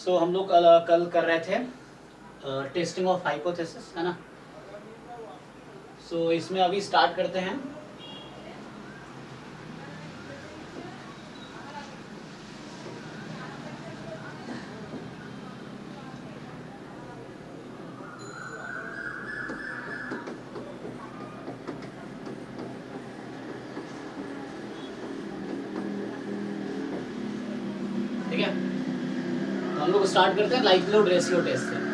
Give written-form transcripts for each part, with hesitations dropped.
सो हम लोग कल कर रहे थे टेस्टिंग ऑफ हाइपोथेसिस, है ना। सो इसमें अभी स्टार्ट करते हैं। ठीक है, तो हम लोग स्टार्ट करते हैं लाइक्लीहुड रेशियो टेस्ट से।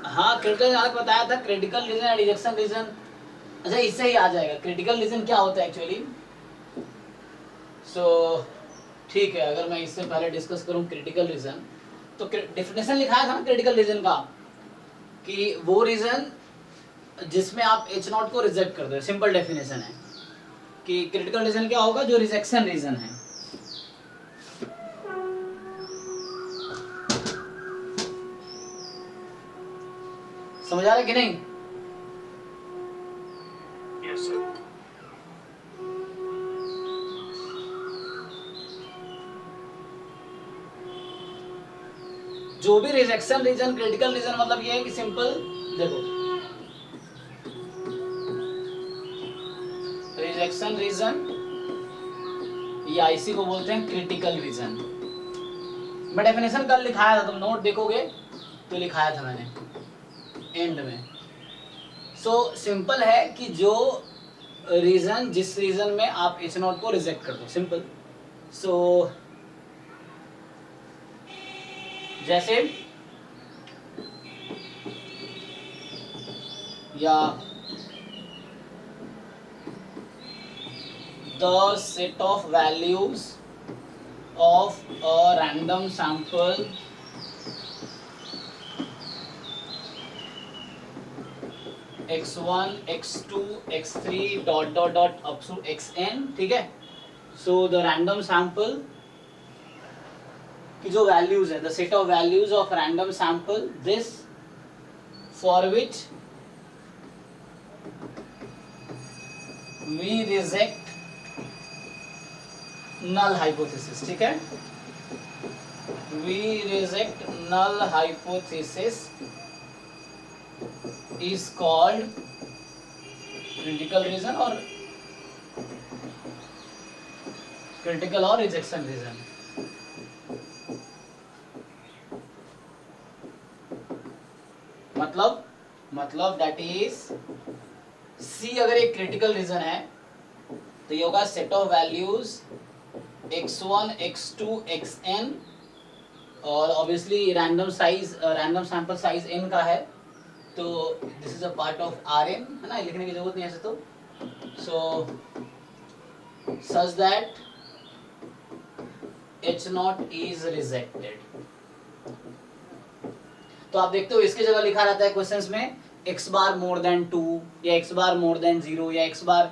हाँ, क्रिटिकल अलग बताया था, क्रिटिकल रीजन या रिजेक्शन रीजन। अच्छा, इससे ही आ जाएगा क्रिटिकल रीजन क्या होता है एक्चुअली। सो ठीक है, अगर मैं इससे पहले डिस्कस करूं क्रिटिकल रीजन, तो डेफिनेशन लिखाया था ना क्रिटिकल रीजन का, कि वो रीजन जिसमें आप H0 को रिजेक्ट कर दो। सिंपल डेफिनेशन है कि क्रिटिकल रीजन क्या होगा, जो रिजेक्शन रीजन है। समझ आ रहा है कि नहीं? Yes sir. जो भी रिजेक्शन रीजन, क्रिटिकल रीजन मतलब ये है कि सिंपल देखो, रिजेक्शन रीजन या इसी को बोलते हैं क्रिटिकल रीजन। मैं डेफिनेशन कल लिखाया था, तुम नोट देखोगे तो लिखाया था मैंने एंड में। सो सिंपल है कि जो रीजन, जिस रीजन में आप H0 को रिजेक्ट कर दो, सिंपल। सो जैसे या the set of values of a random sample x1 x2 x3 dot dot dot up to xn, ठीक है। so the random sample की जो values है, the set of values of random sample this for which we reject null hypothesis, ठीक है। we reject null hypothesis is called critical reason और critical और rejection reason। मतलब that is C अगर एक critical reason है तो ये होगा set of values x1 x2 xn और obviously random sample size n का है, तो this is a part of Rn, है ना, लिखने की जरूरत नहीं ऐसे तो। so such that H0 is rejected। तो आप देखते हो इसकी जगह लिखा रहता है क्वेश्चंस में x बार मोर देन 2 या x बार मोर देन 0 या x बार,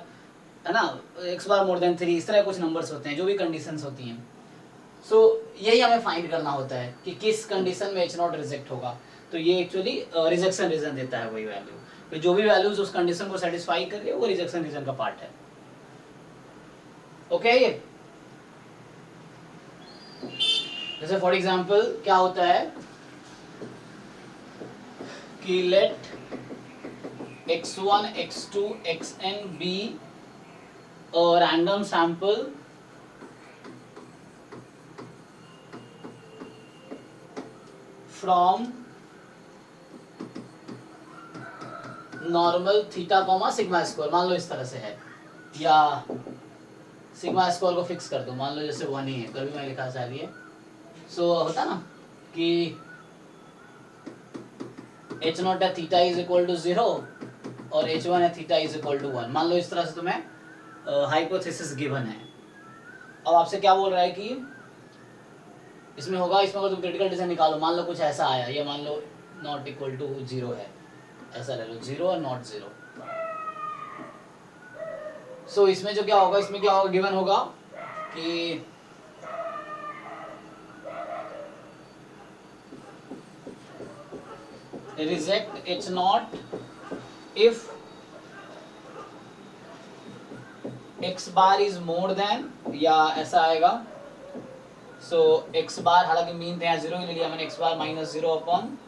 है ना, x बार मोर देन 3, इस तरह कुछ नंबर्स होते हैं, जो भी कंडीशंस होती हैं। सो यही हमें फाइंड करना होता है कि किस कंडीशन में H0 रिजेक्ट होगा। तो ये एक्चुअली रिजेक्शन रीजन देता है वही वैल्यू, तो जो भी वैल्यूज उस कंडीशन को सेटिस्फाई कर रही है वो रिजेक्शन रीजन का पार्ट है। ओके, जैसे फॉर एग्जांपल क्या होता है कि let x1 x2 xn be a random sample from normal theta comma sigma square, मान लो इस तरह से है, या सिग्मा स्क्वायर को फिक्स कर दो, मान लो जैसे 1 ही है, कभी मैं लिखा चाह रही है। सो होता ना कि H0 है थीटा इज इक्वल टू 0 और H1 है थीटा इज इक्वल टू 1, मान लो इस तरह से तुम्हें हाइपोथेसिस गिवन है। अब आपसे क्या बोल रहा है कि इसमें होगा, इसमें अगर तुम क्रिटिकल रीजन निकालो, मान लो कुछ ऐसा आया, ये मान लो नॉट इक्वल टू 0 है, ऐसा ले लो 0 और नॉट 0। सो इसमें जो क्या होगा, इसमें क्या होगा, गिवन होगा कि reject H0 if x bar is more then, या ऐसा आएगा, सो x बार, हालांकि मीन तो यहाँ 0 ही ले लिया मैंने, x bar minus 0 upon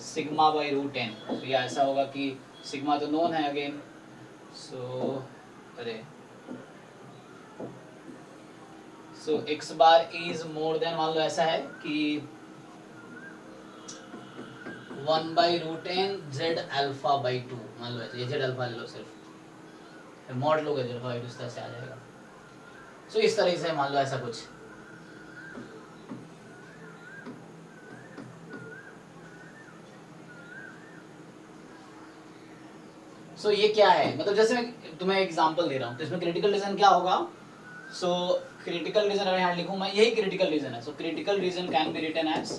sigma by root n. तो यह ऐसा होगा कि सिग्मा तो नोन है अगेन, सो अरे so x bar is more than, मान लो ऐसा है कि 1 by root n z alpha by 2, मान लो ऐसे, ये जेड अल्फा ले लो सिर्फ, मॉड लोगे जेड अल्फा बाई 2, इस तरह से आ जाएगा। सो इस तरह से मान लो ऐसा कुछ। सो ये क्या है, मतलब जैसे मैं तुम्हें एग्जांपल दे रहा हूँ, तो इसमें क्रिटिकल रीजन क्या होगा। सो क्रिटिकल रीजन अगर यहाँ लिखूँ मैं, यही क्रिटिकल रीजन है। So critical region can be written as,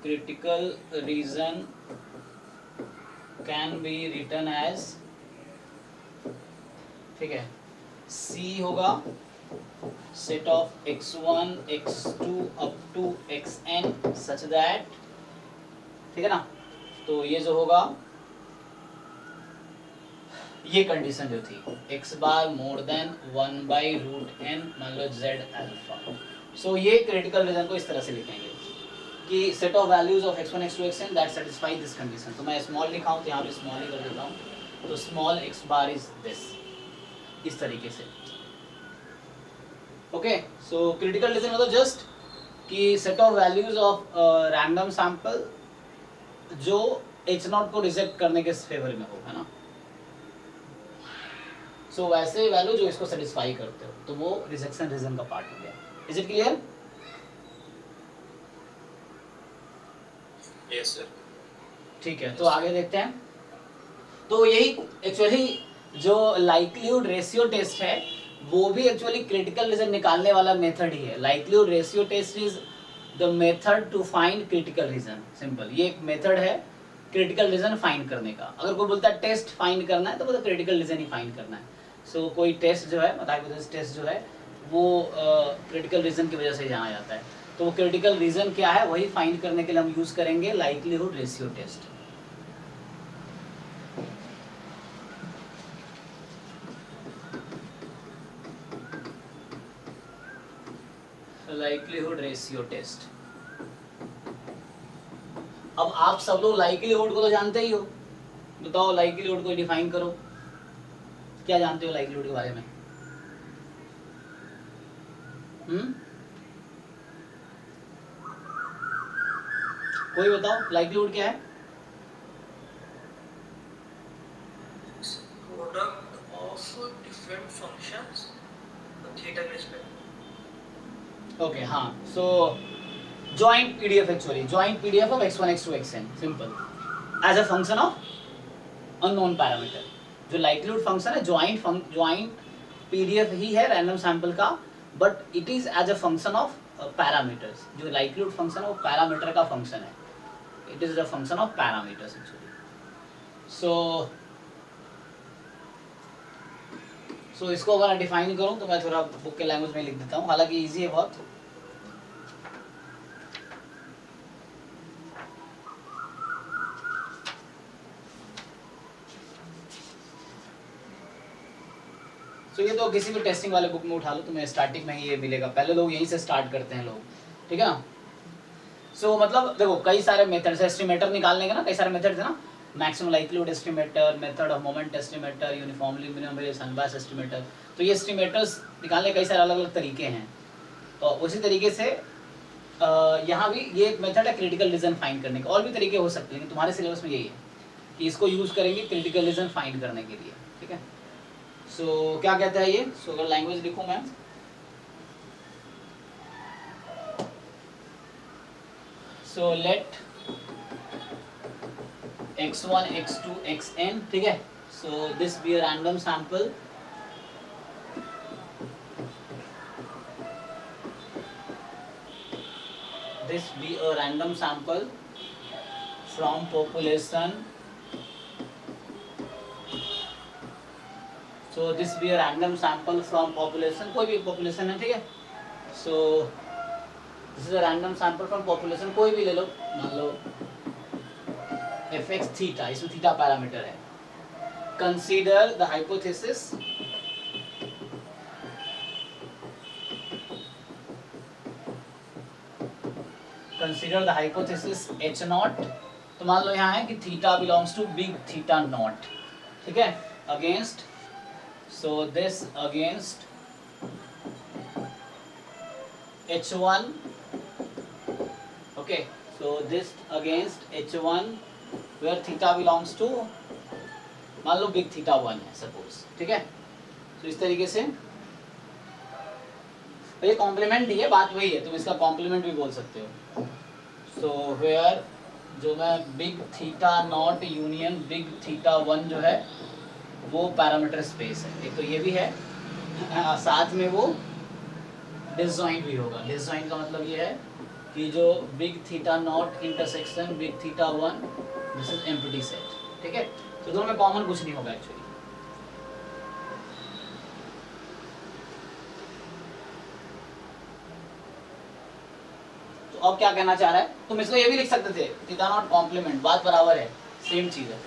critical region can be written as, ठीक है, C होगा set of x1 x2 up to xn such that, ठीक है ना। तो ये जो होगा, ये कंडीशन जो थी, x bar more than 1 by root n, मान लो z अल्फा। सो ये क्रिटिकल रीजन को इस तरह से लिखेंगे कि set of values of x1 x2 xn that satisfy this condition. तो मैं स्मॉल लिखा हूँ तो यहाँ पे स्मॉल ही कर देता हूँ, तो small x bar is this, इस तरीके से। ओके, सो क्रिटिकल रीजन मतलब जस्ट कि set of values of random sample जो h0 को रिजेक्ट करने के फेवर में हो, है ना। सो वैसे वैल्यू जो इसको सेटिस्फाई करते हो, तो वो रिजेक्शन रीजन का पार्ट हो गया। Is it clear? Yes sir. ठीक है, तो आगे देखते हैं। तो यही एक्चुअली जो लाइक्लीहुड रेशियो टेस्ट है, वो भी एक्चुअली क्रिटिकल रीजन निकालने वाला मेथड ही है। Likelihood ratio test is the method to find critical region. Simple, ये एक मेथड है क्रिटिकल रीजन फाइंड करने का। अगर कोई बोलता है टेस्ट फाइंड करना है, तो मतलब क्रिटिकल रीजन ही फाइंड करना है। सो कोई टेस्ट जो है, हाइपोथेसिस टेस्ट जो है, वो क्रिटिकल रीजन की वजह से जाना जाता है। तो वो क्रिटिकल रीजन क्या है, वही फाइंड करने के लिए हम यूज करेंगे likelihood ratio test. Likelihood ratio test. अब आप सब लोग लाइक्लीहुड को तो जानते ही हो, बताओ लाइक्लीहुड को डिफाइन करो, क्या जानते हो लाइक्लीहुड के बारे में? कोई बताओ लाइक्लीहुड क्या है? Product of different functions theta के रिस्पेक्ट। ओके, हाँ, सो joint PDF actually, joint PDF of x1 x2 xn, simple, as a function of unknown parameter। जो likelihood function है, joint PDF ही है random sample का, but it is as a function of parameters। जो likelihood function है वो parameter का function है, it is the function of parameters actually। so इसको अगर मैं define करूँ तो मैं थोड़ा book के language में लिख देता हूँ, हालांकि easy है बहुत। तो ये तो किसी भी टेस्टिंग वाले बुक में उठा लो, तुम्हें स्टार्टिंग में ही ये मिलेगा। पहले लोग यहीं से स्टार्ट करते हैं लोग, ठीक है ना। सो मतलब देखो, कई सारे मेथड्स है एस्टिमेटर निकालने के ना, कई सारे मेथड्स है ना। Maximum likelihood estimator, method of moment estimator, uniformly minimum variation unbiased estimator. तो ये एस्टिमेटर्स निकालने के कई सारे अलग अलग तरीके हैं। तो उसी तरीके से यहाँ भी ये एक मेथड है क्रिटिकल रीजन फाइंड करने का। और भी तरीके हो सकते हैं, लेकिन तुम्हारे सिलेबस में यही है कि इसको यूज़ करेंगे क्रिटिकल रीजन फाइंड करने के लिए, ठीक है। सो क्या कहता है ये, सो अगर लैंग्वेज लिखूं मैं, so let x1 x2 xn, ठीक है। So this be a random sample from population, so this be a random sample from population, कोई भी पॉपुलेशन है, ठीक है। So this is a random sample from population, कोई भी ले लो, मान लो fx थीटा, इसमें थीटा पैरामीटर है। Consider the hypothesis consider the hypothesis H naught, तो मान लो यहाँ है कि theta belongs to big theta naught, ठीक है, against, so this against H1, okay, so this against H1 where theta belongs to, मान लो बिग थीटा 1 है सपोज, ठीक है, तो इस तरीके से ये कॉम्प्लीमेंट नहीं है, बात वही है, तुम इसका कॉम्प्लीमेंट भी बोल सकते हो। सो वेयर जो मैं big theta not union big theta 1 जो है वो पैरामीटर स्पेस है, एक तो ये भी है, साथ में वो डिसजॉइंट भी होगा। डिसजॉइंट का मतलब ये है कि जो big theta not intersection big theta 1 this is empty set, ठीक है, तो दोनों में कॉमन कुछ नहीं होगा एक्चुअली। तो अब क्या कहना चाह रहा है, तुम इसको ये भी लिख सकते थे थीटा नॉट कॉम्प्लीमेंट, बात बराबर है, सेम चीज है।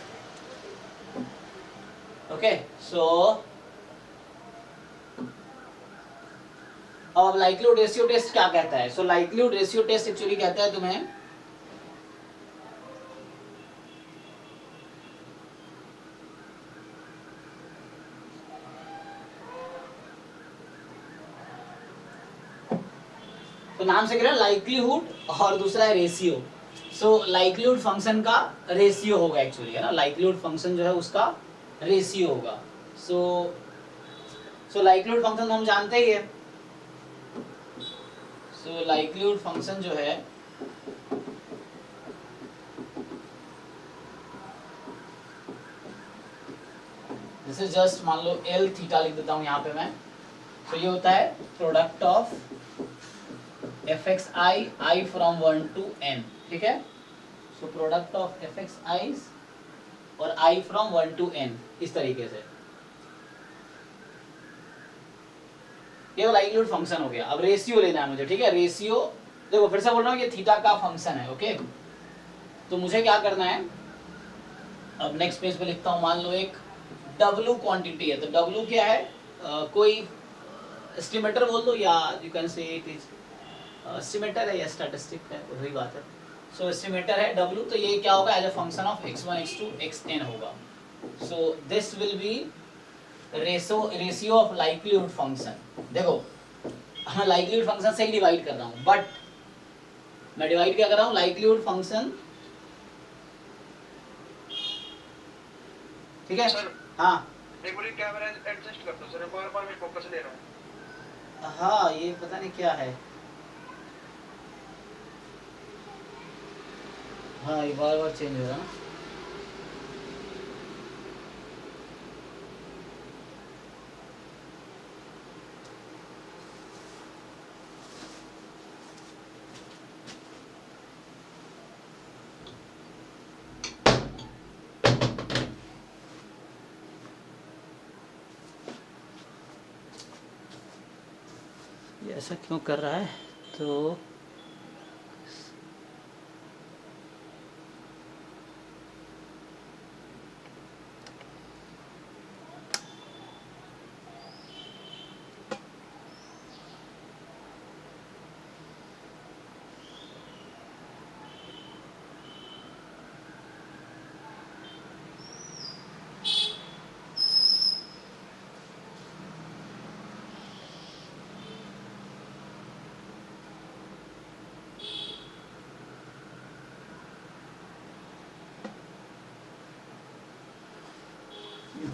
ओके, सो अब लाइक्लीहुड रेशियो टेस्ट क्या कहता है? सो लाइक्लीहुड रेशियो टेस्ट एक्चुअली कहता है तुम्हें तो नाम से कह रहे हैं लाइक्लीहुड और दूसरा है रेशियो। सो लाइक्लीहुड फंक्शन का रेशियो होगा एक्चुअली, है ना, लाइक्लीहुड फंक्शन जो है उसका रेशियो होगा। सो लाइक्लीहुड फंक्शन तो हम जानते ही है। सो लाइक्लीहुड फंक्शन जो है जैसे जस्ट मान लो एल थीटा लिख देता हूं यहाँ पे मैं, तो ये होता है product of f x i i from 1 to n, ठीक है, so product of f x i और आई फ्रॉम 1 to n, इस तरीके से ये लाइक्लीहुड फंक्शन हो गया। अब रेशियो लेना है मुझे, ठीक है, रेशियो देखो फिर से बोल रहा हूँ ये थीटा का फंक्शन है, ओके, तो मुझे क्या करना है, अब नेक्स्ट पेज पे लिखता हूँ, मान लो एक W क्वांटिटी है, तो W क्या है, कोई एस्टिमेटर बोल दो या you can say it is estimator है या स्टैटिस्टिक है, वही बात है। सो एस्टिमेटर है W, तो ये क्या होगा, as a function of x1 x2 xn होगा। So this will be ratio of likelihood function. देखो मैं लाइक्लीहुड फंक्शन से ही डिवाइड कर रहा हूँ, बट मैं डिवाइड क्या कर रहा हूँ, लाइक्लीहुड फंक्शन, ठीक है सर, हाँ एक बार कैमरा एडजस्ट कर दो सर, बार-बार मैं फोकस ले रहा हूँ। हाँ, ये पता नहीं क्या है, हाँ ये बार बार चेंज हो रहा है। ये ऐसा क्यों कर रहा है, तो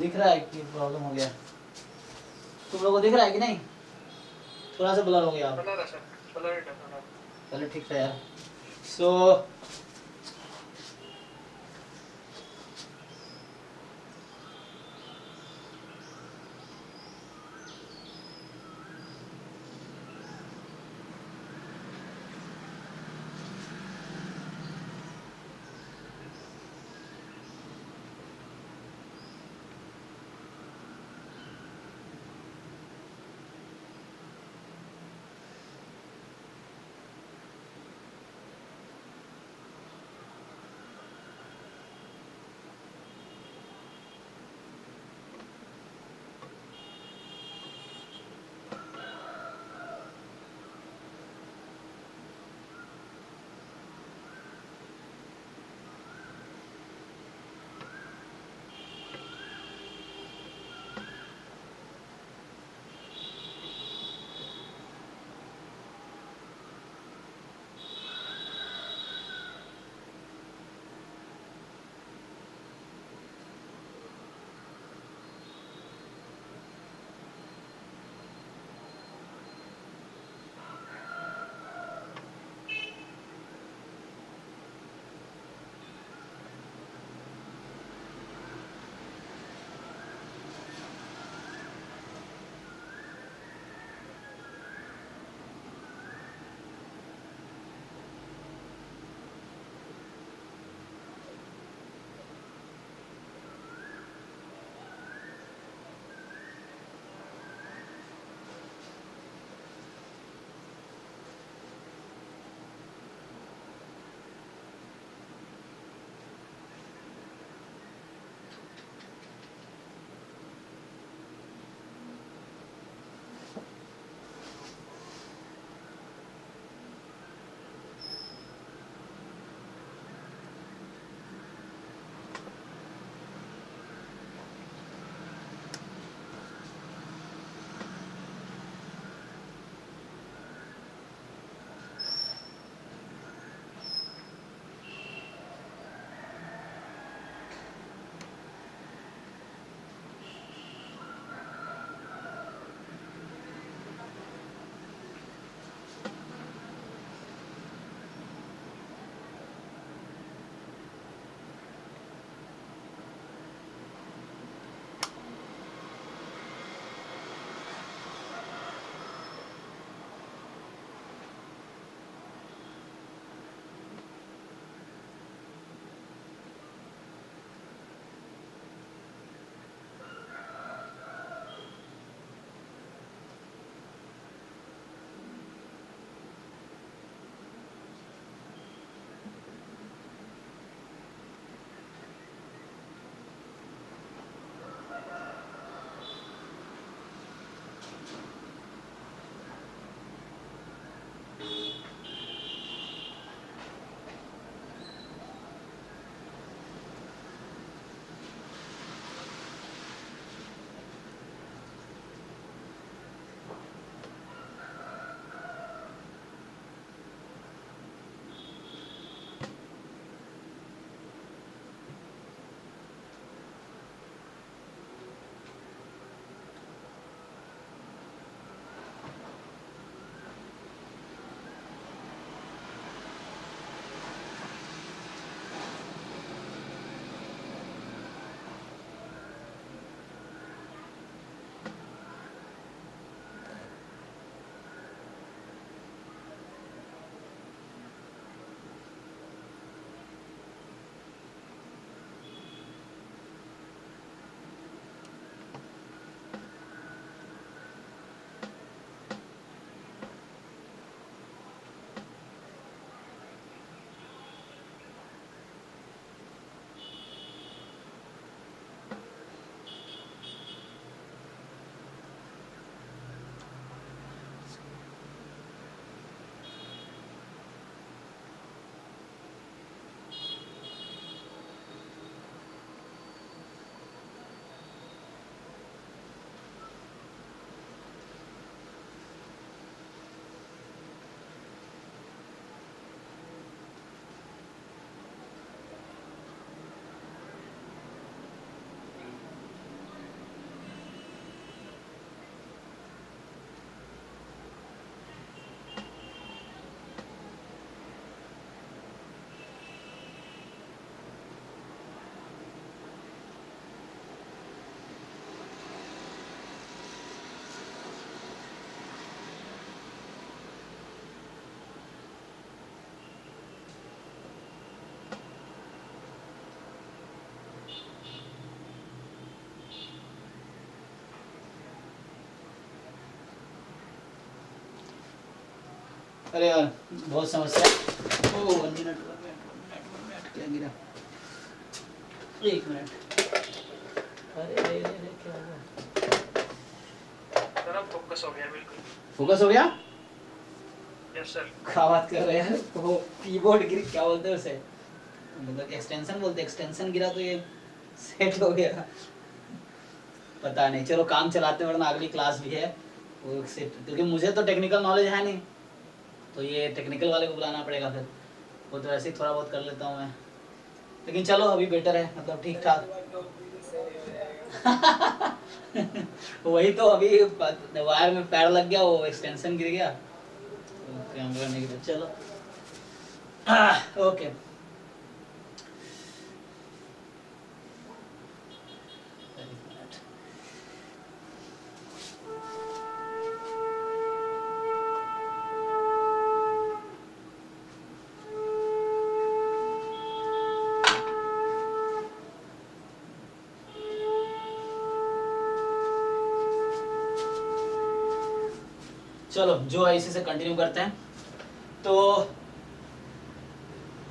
दिख रहा है कि प्रॉब्लम हो गया, तुम लोगों को दिख रहा है कि नहीं, थोड़ा सा ब्लर हो गया, ब्लर है सर, ब्लर है ब्लर। चलो ठीक है यार। सो अरे यार बहुत समस्या है। ओ 1 मिनट क्या गिरा, 1 मिनट। अरे क्या हुआ? जरा फोकस हो गया बिल्कुल। फोकस हो गया? Yes sir. क्या बात कर रहे हैं? वो कीबोर्ड गिर, क्या बोलते हैं उसे, मतलब एक्सटेंशन बोलते हैं, एक्सटेंशन गिरा तो ये सेट हो गया। पता नहीं, चलो काम चलाते हैं, वरना अगली क्लास भी है वो सेट, क्योंकि मुझे तो टेक्निकल नॉलेज है नहीं, तो ये टेक्निकल वाले को बुलाना पड़ेगा फिर। वो तो ऐसे ही थोड़ा बहुत कर लेता हूँ मैं, लेकिन चलो अभी बेटर है, मतलब ठीक ठाक। वही तो, अभी वायर में पैर लग गया, वो एक्सटेंशन गिर गया, तो काम करने के लिए चलो। ओके चलो, जो है इसी से कंटिन्यू करते हैं। तो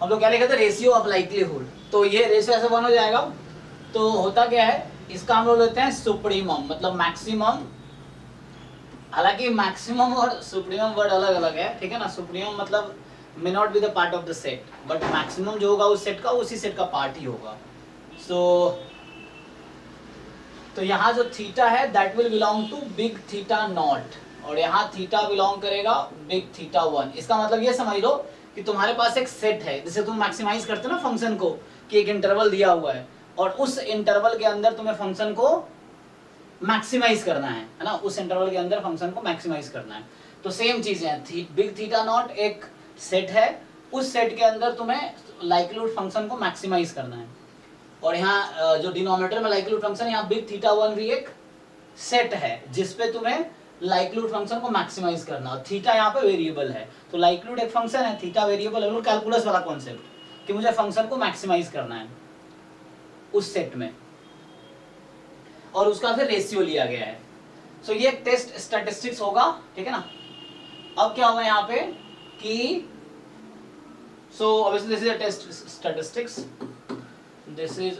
हम लोग क्या लिखे थे, रेशियो ऑफ लाइक्लीहुड, तो ये रेशियो ऐसे 1 हो जाएगा। तो होता क्या है, इसका हम लोग लेते हैं सुप्रीमम, मतलब मैक्सिमम। हालांकि मैक्सिमम और सुप्रीमम वर्ड अलग अलग है, ठीक है ना। सुप्रीमम मतलब may not be the part of the set, but maximum जो होगा उस सेट का, उसी सेट का पार्ट ही होगा। तो यहाँ जो थीटा है that will belong to big theta not, और यहाँ थीटा बिलोंग करेगा बिग थीटा 1। इसका मतलब ये समझ लो कि तुम्हारे पास एक सेट है, जिसे तुम मैक्सिमाइज करते हो ना फंक्शन को, कि एक इंटरवल दिया हुआ है और उस इंटरवल के अंदर तुम्हें फंक्शन को मैक्सिमाइज करना है ना, उस इंटरवल के अंदर फंक्शन को मैक्सिमाइज करना है। तो सेम चीज है, बिग थीटा नॉट एक सेट है, उस सेट के अंदर तुम्हें लाइक्लीहुड फंक्शन को मैक्सिमाइज करना है। और यहाँ जो डिनोमिनेटर में लाइक्लीहुड फंक्शन है, यहाँ बिग थीटा 1 भी एक सेट है जिसपे तुम्हें लाइक्लीहुड फंक्शन को मैक्सिमाइज करना, और थीटा यहाँ पे वेरिएबल है। तो लाइक्लीहुड एक फंक्शन है, थीटा वेरिएबल है, कैलकुलस वाला कॉन्सेप्ट कि मुझे फंक्शन को मैक्सिमाइज करना है उस सेट में, और उसका फिर रेशियो लिया गया है। सो ये एक टेस्ट स्टैटिस्टिक्स होगा, ठीक है ना। अब क्या होगा यहाँ पे कि so obviously this is a test statistics, this is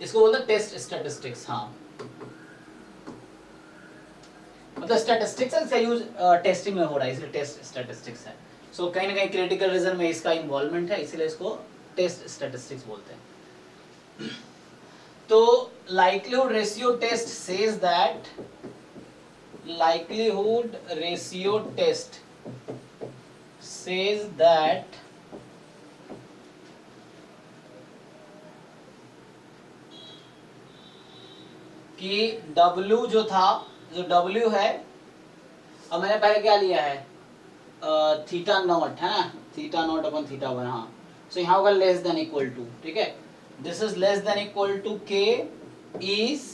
इसको बोलते हैं टेस्ट स्टैटिस्टिक्स। हाँ, मतलब स्टैटिस्टिक्स का यूज टेस्टिंग में हो रहा है, इसलिए टेस्ट स्टैटिस्टिक्स है। सो कहीं ना कहीं क्रिटिकल रीजन में इसका इन्वॉल्वमेंट है, इसीलिए इसको टेस्ट स्टैटिस्टिक्स बोलते हैं। तो likelihood ratio test says that likelihood ratio test says that कि W जो था, जो W है, अब मैंने पहले क्या लिया है, थीटा नॉट है ना, थीटा नॉट अपन थीटा 1। हाँ, सो यहाँ होगा लेस देन इक्वल टू, ठीक है। This is less than equal to k is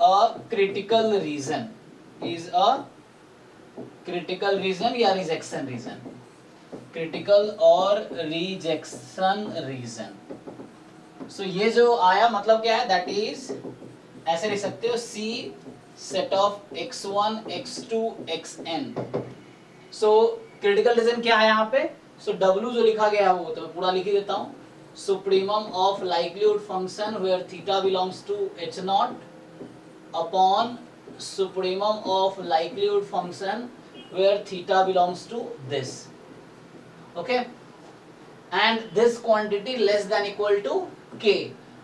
a critical region, is a critical region या rejection region, critical और rejection region। So ये जो आया मतलब क्या है, that is ऐसे लिख सकते हो C set of x1 x2 xn। So critical region क्या है यहाँ पे, so W जो लिखा गया है वो तो मैं पूरा लिख ही देता हूँ। Supremum of likelihood function where theta belongs to h naught upon supremum of likelihood function where theta belongs to this, okay, and this quantity less than equal to k।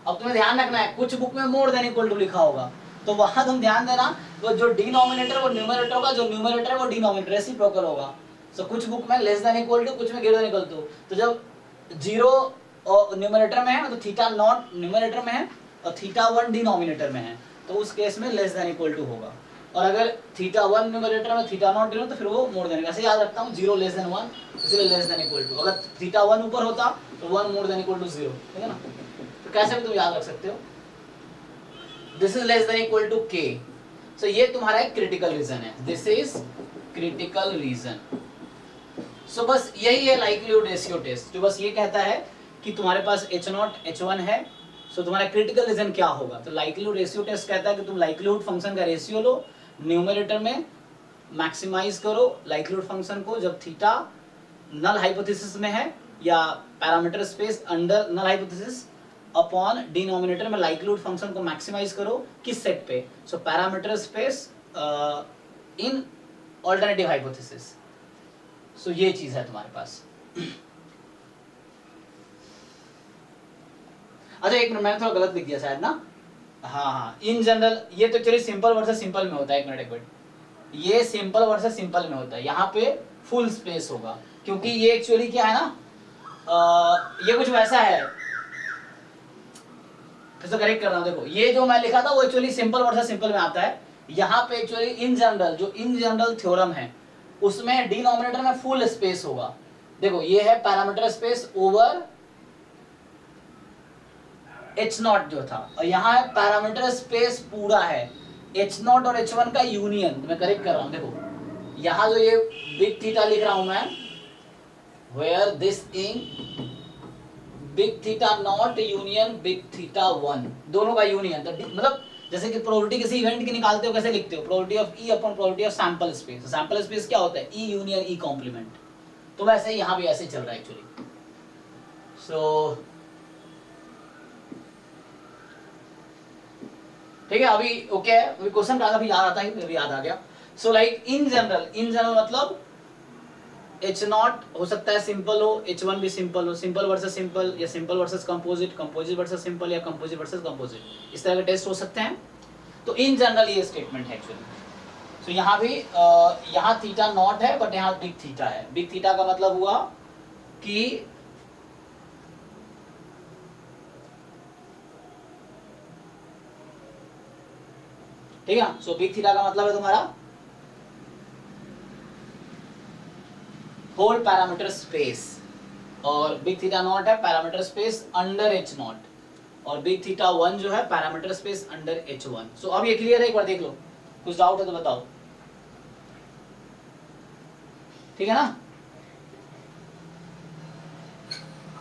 अब तुम्हें ध्यान रखना है, कुछ बुक में मोर देन इक्वल टू लिखा होगा, तो वहां तुम ध्यान देना, वो जो डिनोमिनेटर वो न्यूमरेटर होगा, जो न्यूमरेटर है वो डिनोमिनेटर रेसिप्रोकल होगा। सो कुछ बुक में लेस देन इक्वल टू, कुछ में ग्रेटर देन इक्वल टू। तो जब 0 और न्यूमरेटर में है, तो थीटा नॉट न्यूमरेटर में है और थीटा 1 डिनोमिनेटर में है, तो उस केस में लेस देन इक्वल टू होगा। और अगर थीटा 1 न्यूमरेटर में थीटा नॉट डिनोमिनेटर, तो फिर वो मोर देन, ऐसे याद रखता हूँ, 0 लेस देन 1, इसलिए लेस देन इक्वल टू। अगर थीटा 1 ऊपर होता तो 1 मोर देन इक्वल टू 0, ठीक है ना। तो कैसे भी तुम याद रख सकते हो, this is less than equal to k। So ये तुम्हारा एक क्रिटिकल रीजन है, this is critical region. So बस यही है लाइक्लीहुड रेशियो टेस्ट, जो बस ये कहता है कि तुम्हारे पास h0 h1 है, सो तुम्हारा क्रिटिकल रीजन क्या होगा। तो लाइक्लीहुड रेशियो टेस्ट कहता है कि तुम लाइक्लीहुड फंक्शन का रेशियो लो, न्यूमरेटर में मैक्सिमाइज करो लाइक्लीहुड फंक्शन को जब थीटा नल हाइपोथेसिस में है या parameter space under null hypothesis upon denominator में लाइक्लीहुड फंक्शन को मैक्सिमाइज करो किस सेट पे? So parameter space in alternative hypothesis. So ये चीज है तुम्हारे पास। अच्छा एक मिनट, मैंने थोड़ा गलत लिख दिया शायद ना। हाँ, इन जनरल ये तो चलिए सिंपल वर्सेस सिंपल में होता है। एक मिनट, ये सिंपल वर्सेस सिंपल में होता है, यहाँ पे फुल स्पेस होगा क्योंकि ये एक्चुअली क्या है ना, ये कुछ वैसा है। फिर से करेक्ट कर रहा हूँ, देखो ये जो मैं लिखा था वो एक्चुअली सिंपल वर्सेस सिंपल में आता है। यहाँ पे एक्चुअली इन जनरल, जो इन जनरल थ्योरम है उसमें डिनोमिनेटर में फुल स्पेस होगा। देखो ये है parameter space over H not जो था, और यहाँ है पैरामीटर स्पेस पूरा है एच नॉट और एच वन का यूनियन। मैं करेक्ट कर रहा हूँ, देखो यहाँ जो ये बिग थीटा लिख रहा हूं मैं, where this in big theta not union big theta one, दोनों का यूनियन। तो मतलब जैसे कि प्रोबेबिलिटी किसी इवेंट की निकालते हो कैसे लिखते हो, probability of E upon probability of sample space. Sample space क्या होता है? E union E complement. तो वैसे ही यहाँ भी ऐसे चल रहा है एक्चुअली। सो ठीक है, अभी ओके है, अभी क्वेश्चन का अभी याद आता है, अभी याद आ गया। सो लाइक इन जनरल मतलब एच नॉट हो सकता है सिंपल हो, एच वन भी सिंपल हो, सिंपल वर्सेस सिंपल या simple versus composite, composite versus simple या कंपोजिट वर्सेस कंपोजिट, इस तरह के टेस्ट हो सकते हैं। तो इन जनरल ये स्टेटमेंट है एक्चुअली। तो यहाँ भी यहाँ थीटा नॉट है बट यहाँ बिग थीटा है। बिग थीटा का मतलब हुआ कि ठीक है। सो बिग थीटा का मतलब है तुम्हारा होल पैरामीटर स्पेस, और बिग थीटा नॉट है parameter space under H not, और बिग थीटा वन जो है parameter space under H one. So अब ये क्लियर है, एक बार देख लो, कुछ डाउट है तो बताओ। ठीक है ना?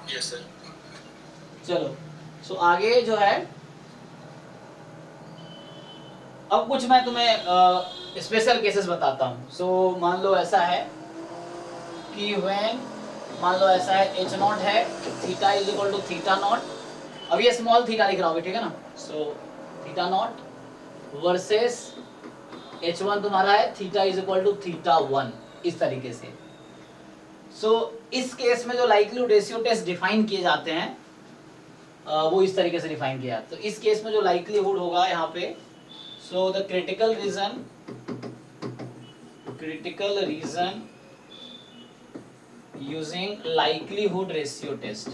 Yes sir. चलो सो आगे जो है, अब कुछ मैं तुम्हें स्पेशल केसेस बताता हूँ। सो मान लो ऐसा है कि व्हेन, मान लो ऐसा है एच नॉट है, theta is equal to theta not. अब ये स्मॉल थीटा लिख रहा हूँ, ठीक है ना? So theta not versus H one तुम्हारा है theta is equal to theta one, इस तरीके से। सो इस केस में जो लाइक्लीहुड रेशियो टेस्ट डिफाइन किए जाते हैं वो इस तरीके से डिफाइन किया। तो इस केस में जो लाइक्लीहुड होगा यहाँ पे, so the critical reason using likelihood ratio test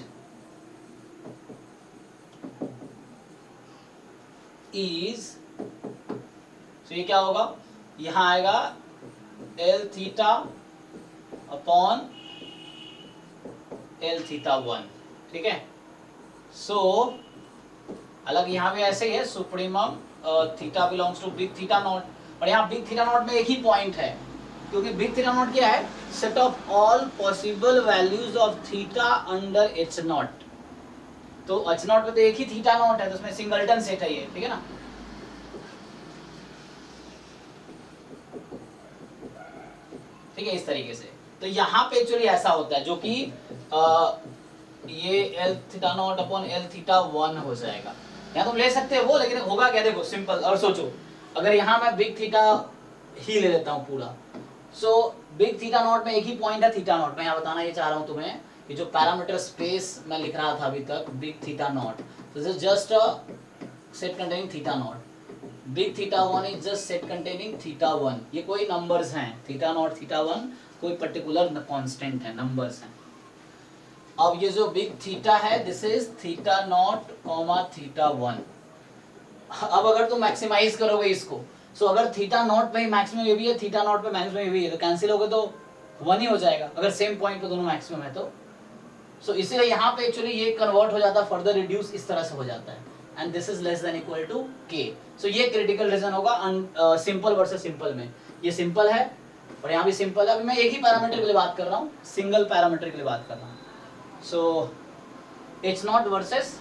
is, so ये क्या होगा, यहाँ आएगा L theta upon L theta one, ठीक है। सो अलग यहाँ भी ऐसे ही है, supremum theta belongs to big theta not, और यहाँ बिग थीटा नॉट में एक ही पॉइंट है, क्योंकि बिग थीटा नॉट क्या है, set of all possible values of theta under H naught. तो एच नॉट पे तो एक ही थीटा नॉट है, तो उसमें सिंगलटन सेट है ये, ठीक है ना? ठीक है, इस तरीके से। तो यहाँ पे एक्चुअली ऐसा होता है जो कि ये L theta not upon L theta one हो जाएगा। यहाँ तुम ले सकते हो वो, लेकिन होगा क्या, देखो सिंपल। और सोचो अगर यहाँ मैं बिग थीटा ही ले लेता हूँ पूरा, सो बिग थीटा नॉट में एक ही पॉइंट है थीटा नॉट। मैं यहाँ बताना ये चाह रहा हूँ तुम्हें कि जो पैरामीटर स्पेस मैं लिख रहा था अभी तक big theta not, this is just set containing theta naught. Big theta one is just set containing theta one. ये कोई नंबर्स हैं, थीटा नॉट थीटा वन कोई पर्टिकुलर कांस्टेंट है, नंबर्स हैं। अब ये जो बिग थीटा है this is theta naught comma theta one. अब अगर तुम मैक्सिमाइज करोगे इसको, सो अगर थीटा नॉट पे मैक्सिमम ये भी है, थीटा नॉट पे मैक्सिमम ये भी है, तो कैंसिल होगा तो वन ही हो जाएगा अगर सेम पॉइंट पे दोनों मैक्सिमम है तो। सो इसीलिए यहाँ पे एक्चुअली ये कन्वर्ट हो जाता है, फर्दर रिड्यूस इस तरह से हो जाता है, and this is less than equal to k. So ये क्रिटिकल रीजन होगा सिंपल वर्सेस सिंपल में। ये सिंपल है और यहाँ भी सिंपल है। अभी मैं एक ही पैरामीटर के लिए बात कर रहा हूँ, सिंगल पैरामीटर के लिए बात कर रहा हूँ। सो एच नॉट वर्सेस,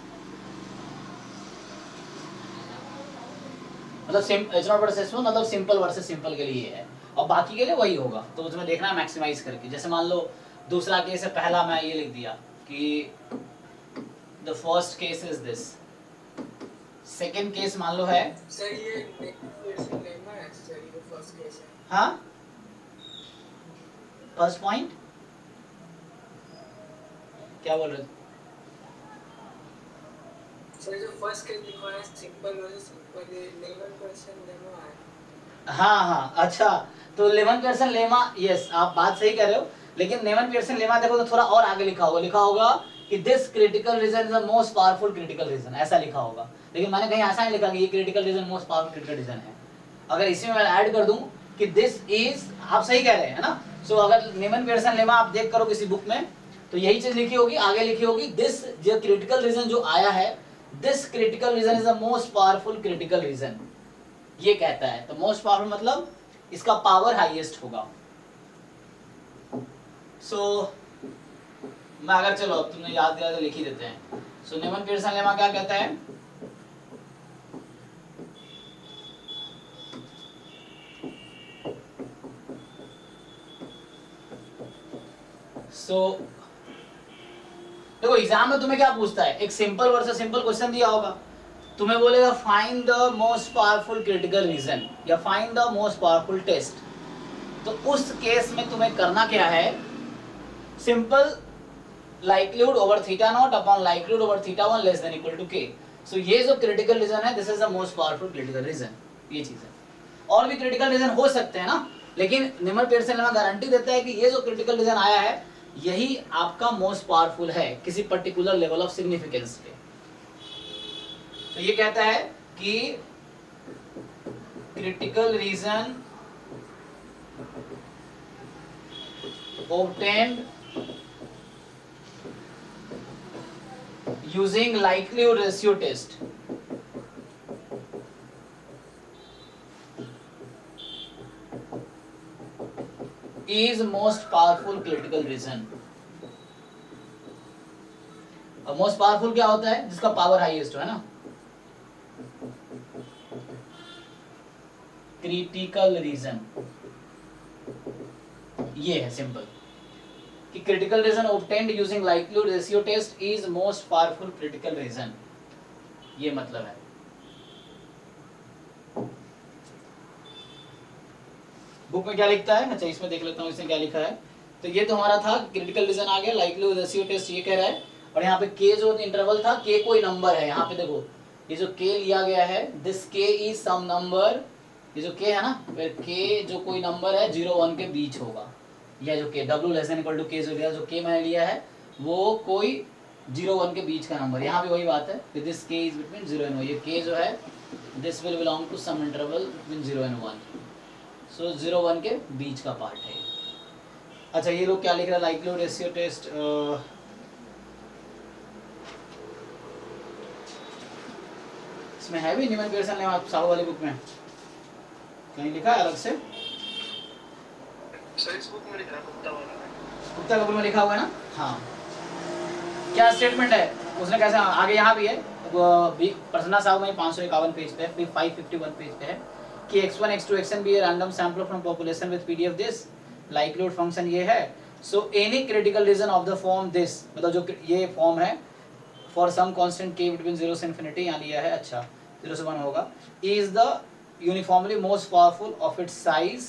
मतलब एच नॉट वर्सेस वन, मतलब सिंपल वर्सेस सिंपल के लिए है। और बाकी के लिए वही होगा। तो उसमें देखना है मैक्सिमाइज करके। जैसे मान लो दूसरा केस है, पहला मैं ये लिख दिया कि the first case is this, second case मान लो है सर ये लेमा है सर, ये फर्स्ट केस है। हाँ फर्स्ट पॉइंट क्या बोल रहे थे? सर जो फर्स्ट केस लिखा है सिंपल वर्सेस सिंपल, ये 11% लेमा है। हाँ अच्छा, तो लेमन पियर्सन लेमा, यस आप बात सही कर रहे हो, लेकिन लेमन पियर्सन लेमा देखो तो थोड़ा और आगे लिखा होगा कि this critical reason is the most powerful critical reason, ऐसा लिखा होगा। लेकिन मैंने कहीं ऐसा नहीं लिखा कि ये critical reason most powerful critical region है। अगर इसी में मैं ऐड कर दूं कि दिस इज, आप सही कह रहे हैं ना। सो अगर लेमन पियर्सन लेमा आप देख करो किसी बुक में तो यही चीज लिखी होगी, आगे लिखी होगी दिस जो क्रिटिकल रीजन जो आया है, this critical reason is the most powerful critical region, ये कहता है। तो मोस्ट पावरफुल मतलब इसका पावर हाईएस्ट होगा। सो मैं अगर, चलो अब तुमने याद दिया तो लिख ही देते हैं। सो लेमन पियर्सन लेमा क्या कहता है? सो देखो एग्जाम में तुम्हें क्या पूछता है, एक सिंपल वर्सेस सिंपल क्वेश्चन दिया होगा, तुम्हें बोलेगा find the most powerful critical region या find the most powerful test. तो उस केस में तुम्हें करना क्या है, simple likelihood over theta naught upon likelihood over theta 1 less than equal to k। so ये जो क्रिटिकल रीजन है, this is the most powerful critical region, ये चीज है। और भी क्रिटिकल रीजन हो सकते हैं ना, लेकिन लेमन पियर्सन लेमा गारंटी देता है कि ये जो क्रिटिकल रीजन आया है यही आपका मोस्ट पावरफुल है किसी पर्टिकुलर लेवल ऑफ सिग्निफिकेंस पे। तो ये कहता है कि critical reason obtained using likelihood ratio test is most powerful critical reason। और मोस्ट पावरफुल क्या होता है? जिसका पावर हाईएस्ट है ना, क्रिटिकल रीजन ये है सिंपल कि critical region obtained using likelihood ratio test is most powerful critical region, ये मतलब है। बुक में क्या लिखता है, अच्छा इसमें देख लेता हूँ इसने क्या लिखा है। तो ये तो हमारा था क्रिटिकल रीजन आ गया, लाइक्लीहुड रेशियो टेस्ट ये कह रहा है। और यहाँ पे के जो इंटरवल था, के कोई नंबर है, यहाँ पे देखो ये जो के लिया गया है, दिस के इज सम नंबर, ये जो के है ना, फिर के जो कोई नंबर है 0 1 के बीच होगा, या जो के w less than equal to k जो के मैंने लिया है वो कोई 0 1 के बीच का नंबर। यहाँ भी वही बात है, दिस के इज बिटवीन 0 एंड 1, ये के जो है this will belong to some interval between 0 and 1। So 0 1 के बीच का पार्ट है। अच्छा ये लोग क्या लिख रहा है, लाइक्लीहुड रेशियो टेस्ट इसमें है भी लेमन पियर्सन लेमा साहू वाली बुक में कहीं लिखा है अलग से? सर इस बुक में लिखा है गुप्ता वाला में, गुप्ता कपूर में लिखा हुआ है ना। हाँ क्या स्टेटमेंट है उसने, कैसे आगे यहाँ भी है प्रसन्ना साहू में 551 पेज पे, फिर 551 पेज पे है कि x1 x2 xn be a random sample from population with pdf this likelihood function ये है। so any critical reason of the form this, मतलब जो ये फॉर्म है for some constant k between 0 से infinity यहाँ लिया है, अच्छा 0 से 1 होगा, is the uniformly most powerful of its size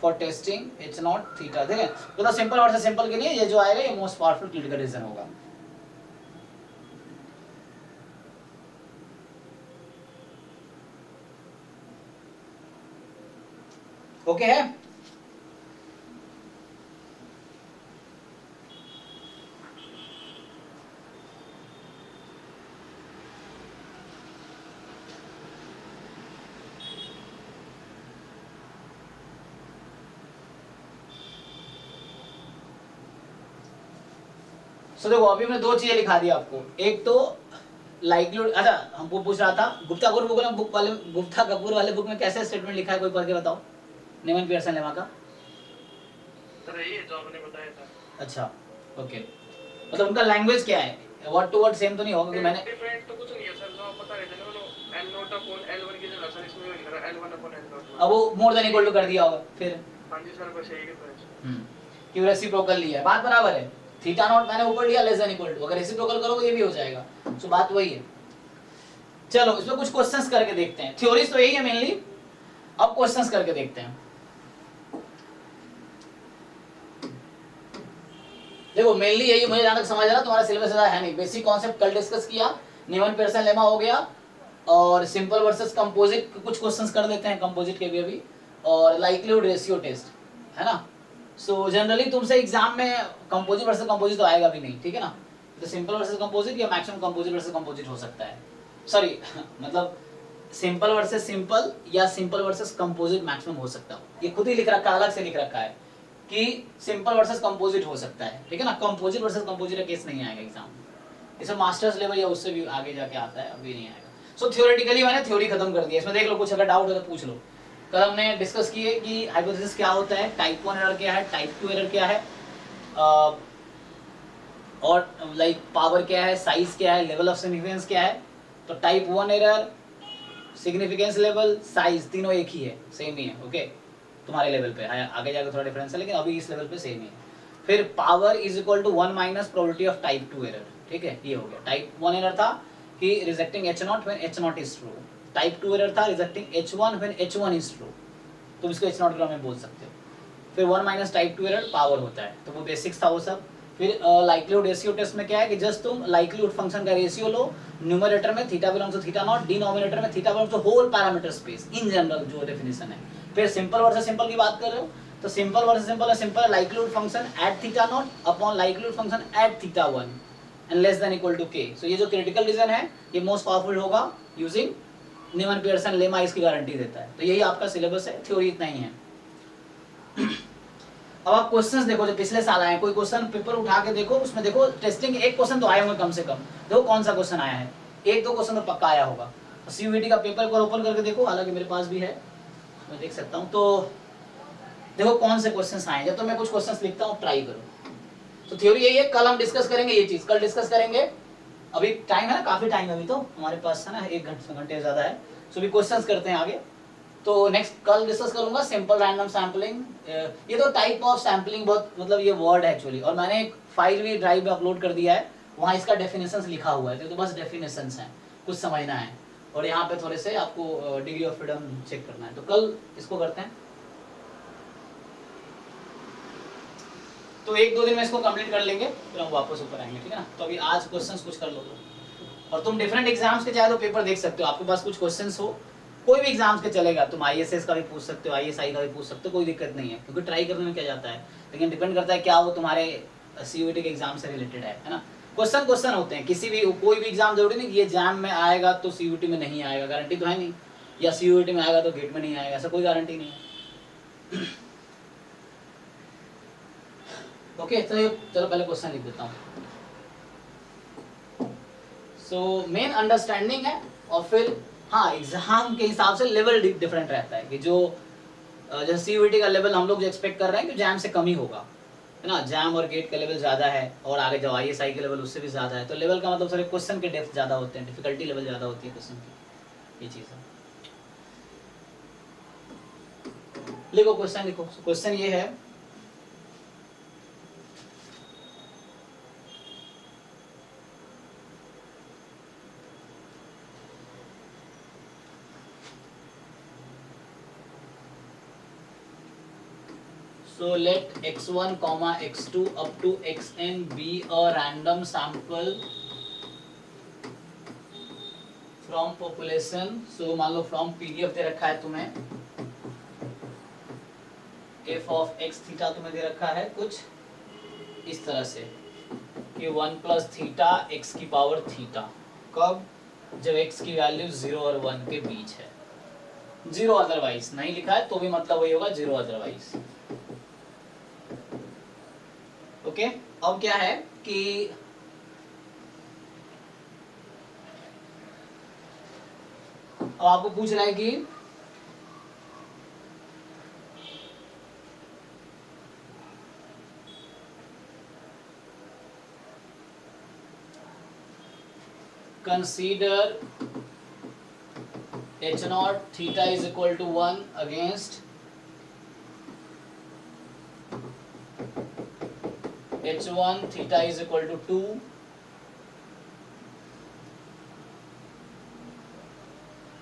for testing h naught theta। ठीक है, तो सिंपल और से सिंपल के लिए ये जो आएगा ये मोस्ट पावरफुल क्रिटिकल रीजन होगा। ओके है? सो देखो अभी मैंने दो चीजें लिखा दी आपको, एक तो लाइक्लीहुड, अच्छा हमको पूछ रहा था गुप्ता कपूर बुक में, बुक वाले गुप्ता कपूर वाले बुक में कैसे स्टेटमेंट लिखा है, कोई पढ़ के बताओ लेमन पियर्सन लेमा का। सर ये जो आपने बताया था। अच्छा ओके, मतलब उनका लैंग्वेज क्या है, वर्ड टू वर्ड सेम तो नहीं होगा? क्योंकि मैंने डिफरेंट तो कुछ नहीं है सर, जो आप बता रहे थे ना एल नॉट अपॉन L1 की जगह सर इसमें लिख रहा है L1 अपॉन L नॉट। अब वो मोर देन इक्वल टू कर दिया होगा फिर। हाँ जी सर बस यही डिफरेंस। क्यों रेसिप्रोकल लिया है, बात बराबर है। थीटा नॉट मैंने ऊपर लिया लेस देन इक्वल टू, अगर रेसिप्रोकल करोगे ये भी हो जाएगा। सो बात वही है। चलो इसमें कुछ क्वेश्चंस करके देखते हैं, थ्योरीज तो यही है मेनली, अब क्वेश्चंस करके देखते हैं। देखो मेनली यही मुझे जहां तक समझ रहा, तुम्हारा सिलेबस ज्यादा है नहीं, बेसिक कॉन्सेप्ट कल डिस्कस किया, न्यूमन पेयरसन लेमा हो गया, और सिंपल वर्सेस कंपोजिट कुछ क्वेश्चंस कर देते हैं, कंपोजिट के भी अभी, और लाइक्लीहुड रेशियो टेस्ट, है ना। सो जनरली तुमसे एग्जाम में कंपोजिट वर्सेस कंपोजिट तो आएगा भी नहीं, ठीक है ना। तो सिंपल वर्सेस कंपोजिट या मैक्सिमम कंपोजिट वर्सेस कंपोजिट हो सकता है, सॉरी मतलब सिंपल वर्सेस सिंपल या सिंपल वर्सेस कंपोजिट मैक्सिमम हो सकता है। ये खुद ही लिख रखा है, अलग से लिख रखा है कि सिंपल वर्सेस कंपोजिट हो सकता है, ठीक है ना। कंपोजिट वर्सेस कंपोजिट का केस नहीं आएगा एग्जाम में, इसमें मास्टर्स लेवल या उससे भी आगे जाके आता है, अभी नहीं आएगा। सो थ्योरेटिकली मैंने थ्योरी खत्म कर दिया, इसमें देख लो कुछ अगर डाउट हो तो पूछ लो। कल हमने डिस्कस किए कि हाइपोथेसिस क्या होता है, टाइप 1 एरर क्या है, टाइप 2 एरर क्या है, और लाइक पावर क्या है, साइज क्या है, लेवल ऑफ सिग्निफिकेंस क्या है। तो type 1 error, significance level, size तीनों एक ही है, सेम ही है, ओके। तुम्हारे लेवल पे आगे जाकर थोड़ा डिफरेंस है, लेकिन अभी इस लेवल पे सेम ही है। फिर power is equal to 1 minus probability of type 2 error, ठीक है, ये हो गया। टाइप 1 एरर था कि rejecting H0 when H0 is true, type 2 error था rejecting H1 when H1 is true, तुम इसको H0 के रूप में बोल सकते हो। फिर 1 माइनस टाइप 2 एरर पावर होता है, तो वो बेसिक्स था वो सब। फिर लाइक्लीहुड रेशियो टेस्ट में क्या है कि जस्ट तुम लाइक्लीहुड फंक्शन का रेशियो लो, न्यूमरेटर में theta belongs to theta not, denominator में theta belongs to whole parameter space, in general जो डेफिनेशन है। फिर सिंपल वर्सेस सिंपल की बात कर रहे हो, तो सिंपल वर्सेस सिंपल है, simple likelihood function at theta not upon likelihood function at theta 1 and less than equal to k। So ये जो क्रिटिकल रीजन है ये मोस्ट पावरफुल होगा यूजिंग न्यूमन पियर्सन लेमा, इसकी गारंटी देता है। तो यही आपका सिलेबस है, थ्योरी इतना ही है। अब आप क्वेश्चंस देखो जो पिछले साल आए, कोई क्वेश्चन पेपर उठा के देखो, उसमें देखो टेस्टिंग एक क्वेश्चन तो आए होंगे कम से कम, देखो कौन सा क्वेश्चन आया है, एक दो क्वेश्चन तो पक्का आया होगा। सीयूईटी का पेपर को ओपन करके देखो, हालांकि मेरे पास भी है, मैं देख सकता हूँ। तो देखो कौन से क्वेश्चंस आए, जब तो मैं कुछ क्वेश्चंस लिखता हूँ, ट्राई करो। तो थ्योरी यही है, कल हम डिस्कस करेंगे ये चीज, कल डिस्कस करेंगे। अभी टाइम है ना, काफी टाइम है अभी तो हमारे पास, है ना, 1 घंटे ज्यादा है। सो अभी क्वेश्चंस करते हैं आगे। तो नेक्स्ट कल डिस्कस करूंगा सिंपल रैंडम सैम्पलिंग। ये तो टाइप ऑफ सैम्पलिंग बहुत मतलब ये वर्ड है एक्चुअली, और मैंने एक फाइल भी ड्राइव में अपलोड कर दिया है, वहाँ इसका डेफिनेशंस लिखा हुआ है, तो बस डेफिनेशंस हैं, कुछ समझना है, और यहाँ पे थोड़े से आपको डिग्री ऑफ फ्रीडम चेक करना है। तो कल इसको करते हैं, तो 1-2 दिन में इसको कंप्लीट कर लेंगे, फिर हम वापस ऊपर आएंगे, ठीक है ना। तो अभी आज क्वेश्चंस कुछ कर लो तो। और तुम डिफरेंट एग्जाम्स के चाहे तो पेपर देख सकते हो, आपके पास कुछ क्वेश्चंस हो, कोई भी एग्जाम्स के चलेगा, तुम ISS का भी पूछ सकते हो, ISI का भी पूछ सकते हो, कोई दिक्कत नहीं है, क्योंकि ट्राई करने में क्या जाता है। लेकिन डिपेंड करता है क्या वो तुम्हारे CUET के एग्जाम से रिलेटेड है ना। क्वेश्चन होते हैं, किसी भी कोई भी एग्जाम जरूरी नहीं कि ये जैम में आएगा तो CUET में नहीं आएगा, गारंटी तो है नहीं, या CUET में आएगा तो गेट में नहीं आएगा, ऐसा कोई गारंटी नहीं है। ओके, तो चलो पहले क्वेश्चन लिख देता हूँ। सो मेन अंडरस्टैंडिंग है, और फिर हाँ एग्जाम के हिसाब से लेवल डिफरेंट रहता है, कि जो जैसे CUET का लेवल हम लोग जो एक्सपेक्ट कर रहे हैं कि जैम से कम ही होगा, है ना, जैम और गेट का लेवल ज़्यादा है, और आगे जब ISI के लेवल उससे भी ज़्यादा है, तो लेवल का मतलब सारे क्वेश्चन के डेप्थ ज़्यादा होते हैं, डिफिकल्टी लेवल ज़्यादा होती है क्वेश्चन की, ये चीज़ है। लिखो क्वेश्चन, लिखो। क्वेश्चन ये है, so let x1 comma x2 up to xn be a random sample from population। so मान लो from PDF दे रखा है तुम्हें, f of x थीटा तुम्हें दे रखा है कुछ इस तरह से कि 1 प्लस थीटा x की पावर थीटा, कब, जब x की वैल्यू 0 और 1 के बीच है, 0 अदरवाइज नहीं लिखा है तो भी मतलब वही होगा 0 अदरवाइज। ओके, अब क्या है कि अब आपको पूछ रहा है कि consider h naught theta is equal to 1 against h1 theta is equal to 2.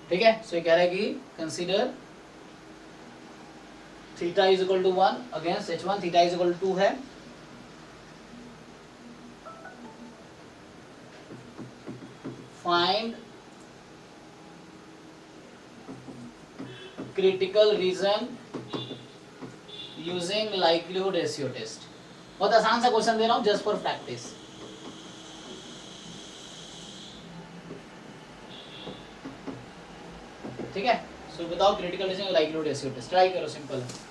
ठीक है, सो ये कह रहा है कि consider theta is equal to 1 against h1 theta is equal to 2 है. Find critical region using likelihood ratio test. बहुत आसान सा क्वेश्चन दे रहा हूं जस्ट फॉर प्रैक्टिस. ठीक है, सो बताओ critical region likelihood ratio test. Try करो, सिंपल है.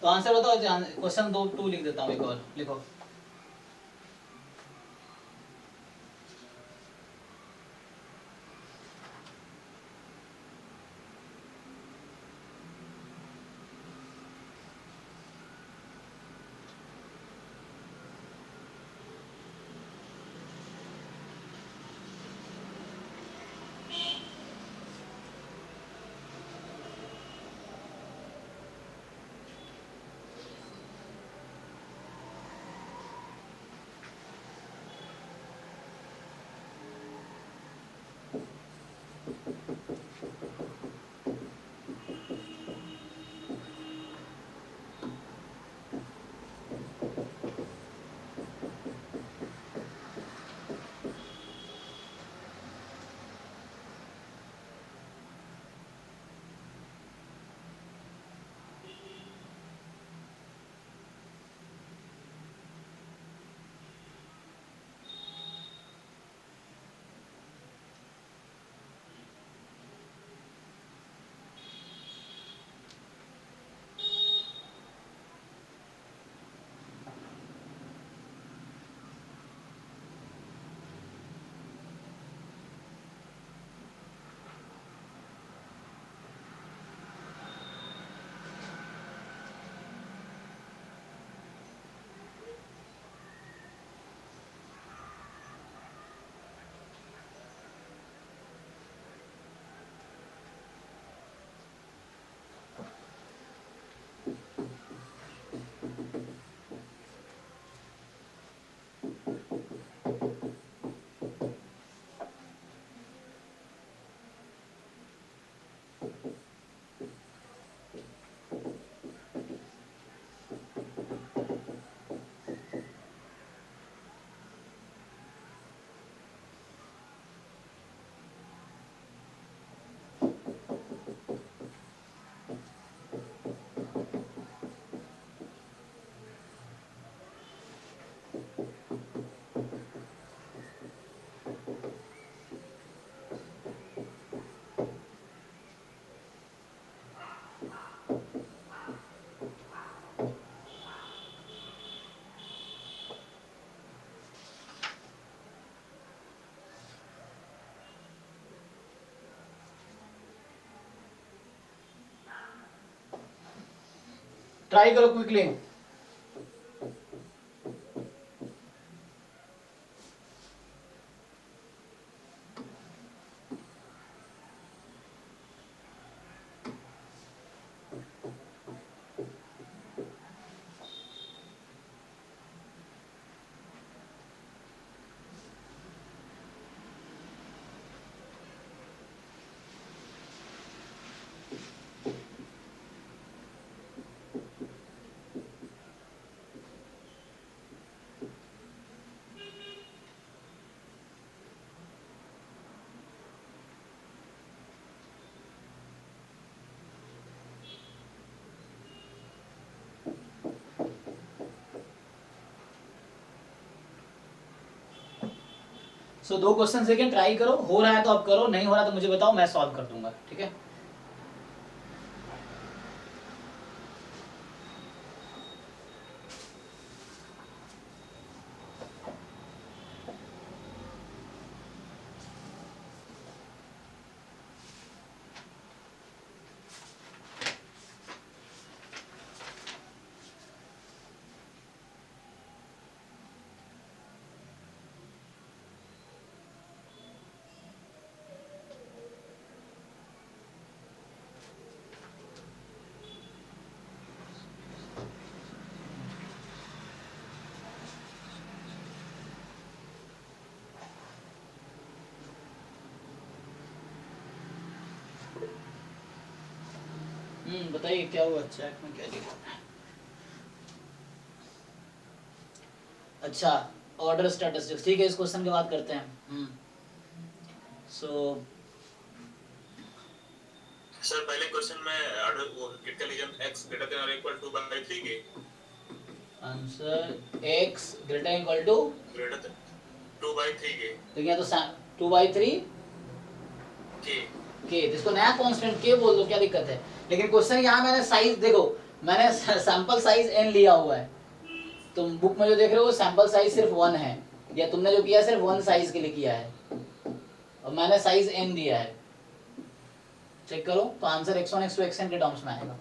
तो आंसर बताओ. क्वेश्चन 2 लिख देता हूँ, एक और लिखो. ट्राई करो क्विकली. सो 2 क्वेश्चन सेकेंड ट्राई करो, हो रहा है तो आप करो, नहीं हो रहा तो मुझे बताओ, मैं सॉल्व कर दूंगा, ठीक है। बताइए क्या हुआ, चैट में क्या लिखा है। अच्छा, ऑर्डर स्टैटिस्टिक्स, ठीक है, इस क्वेश्चन की बात करते हैं। सो सर पहले क्वेश्चन में ऑर्डर वो critical region x greater than और equal to by 3 k answer x greater equal to greater than 2 by 3 k, तो क्या, तो 2/3 के के, इसको नया कांस्टेंट के बोल दो, क्या दिक्कत है। लेकिन क्वेश्चन यहाँ मैंने साइज देखो, मैंने सैंपल साइज n लिया हुआ है, तुम बुक में जो देख रहे हो सैंपल साइज सिर्फ 1 है, या तुमने जो किया सिर्फ 1 साइज के लिए किया है, और मैंने साइज n दिया है। चेक करो तो आंसर x1 x2 xn के टर्म्स में आएगा।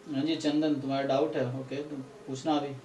हाँ जी चंदन, तुम्हारा डाउट है, ओके तुम पूछना अभी।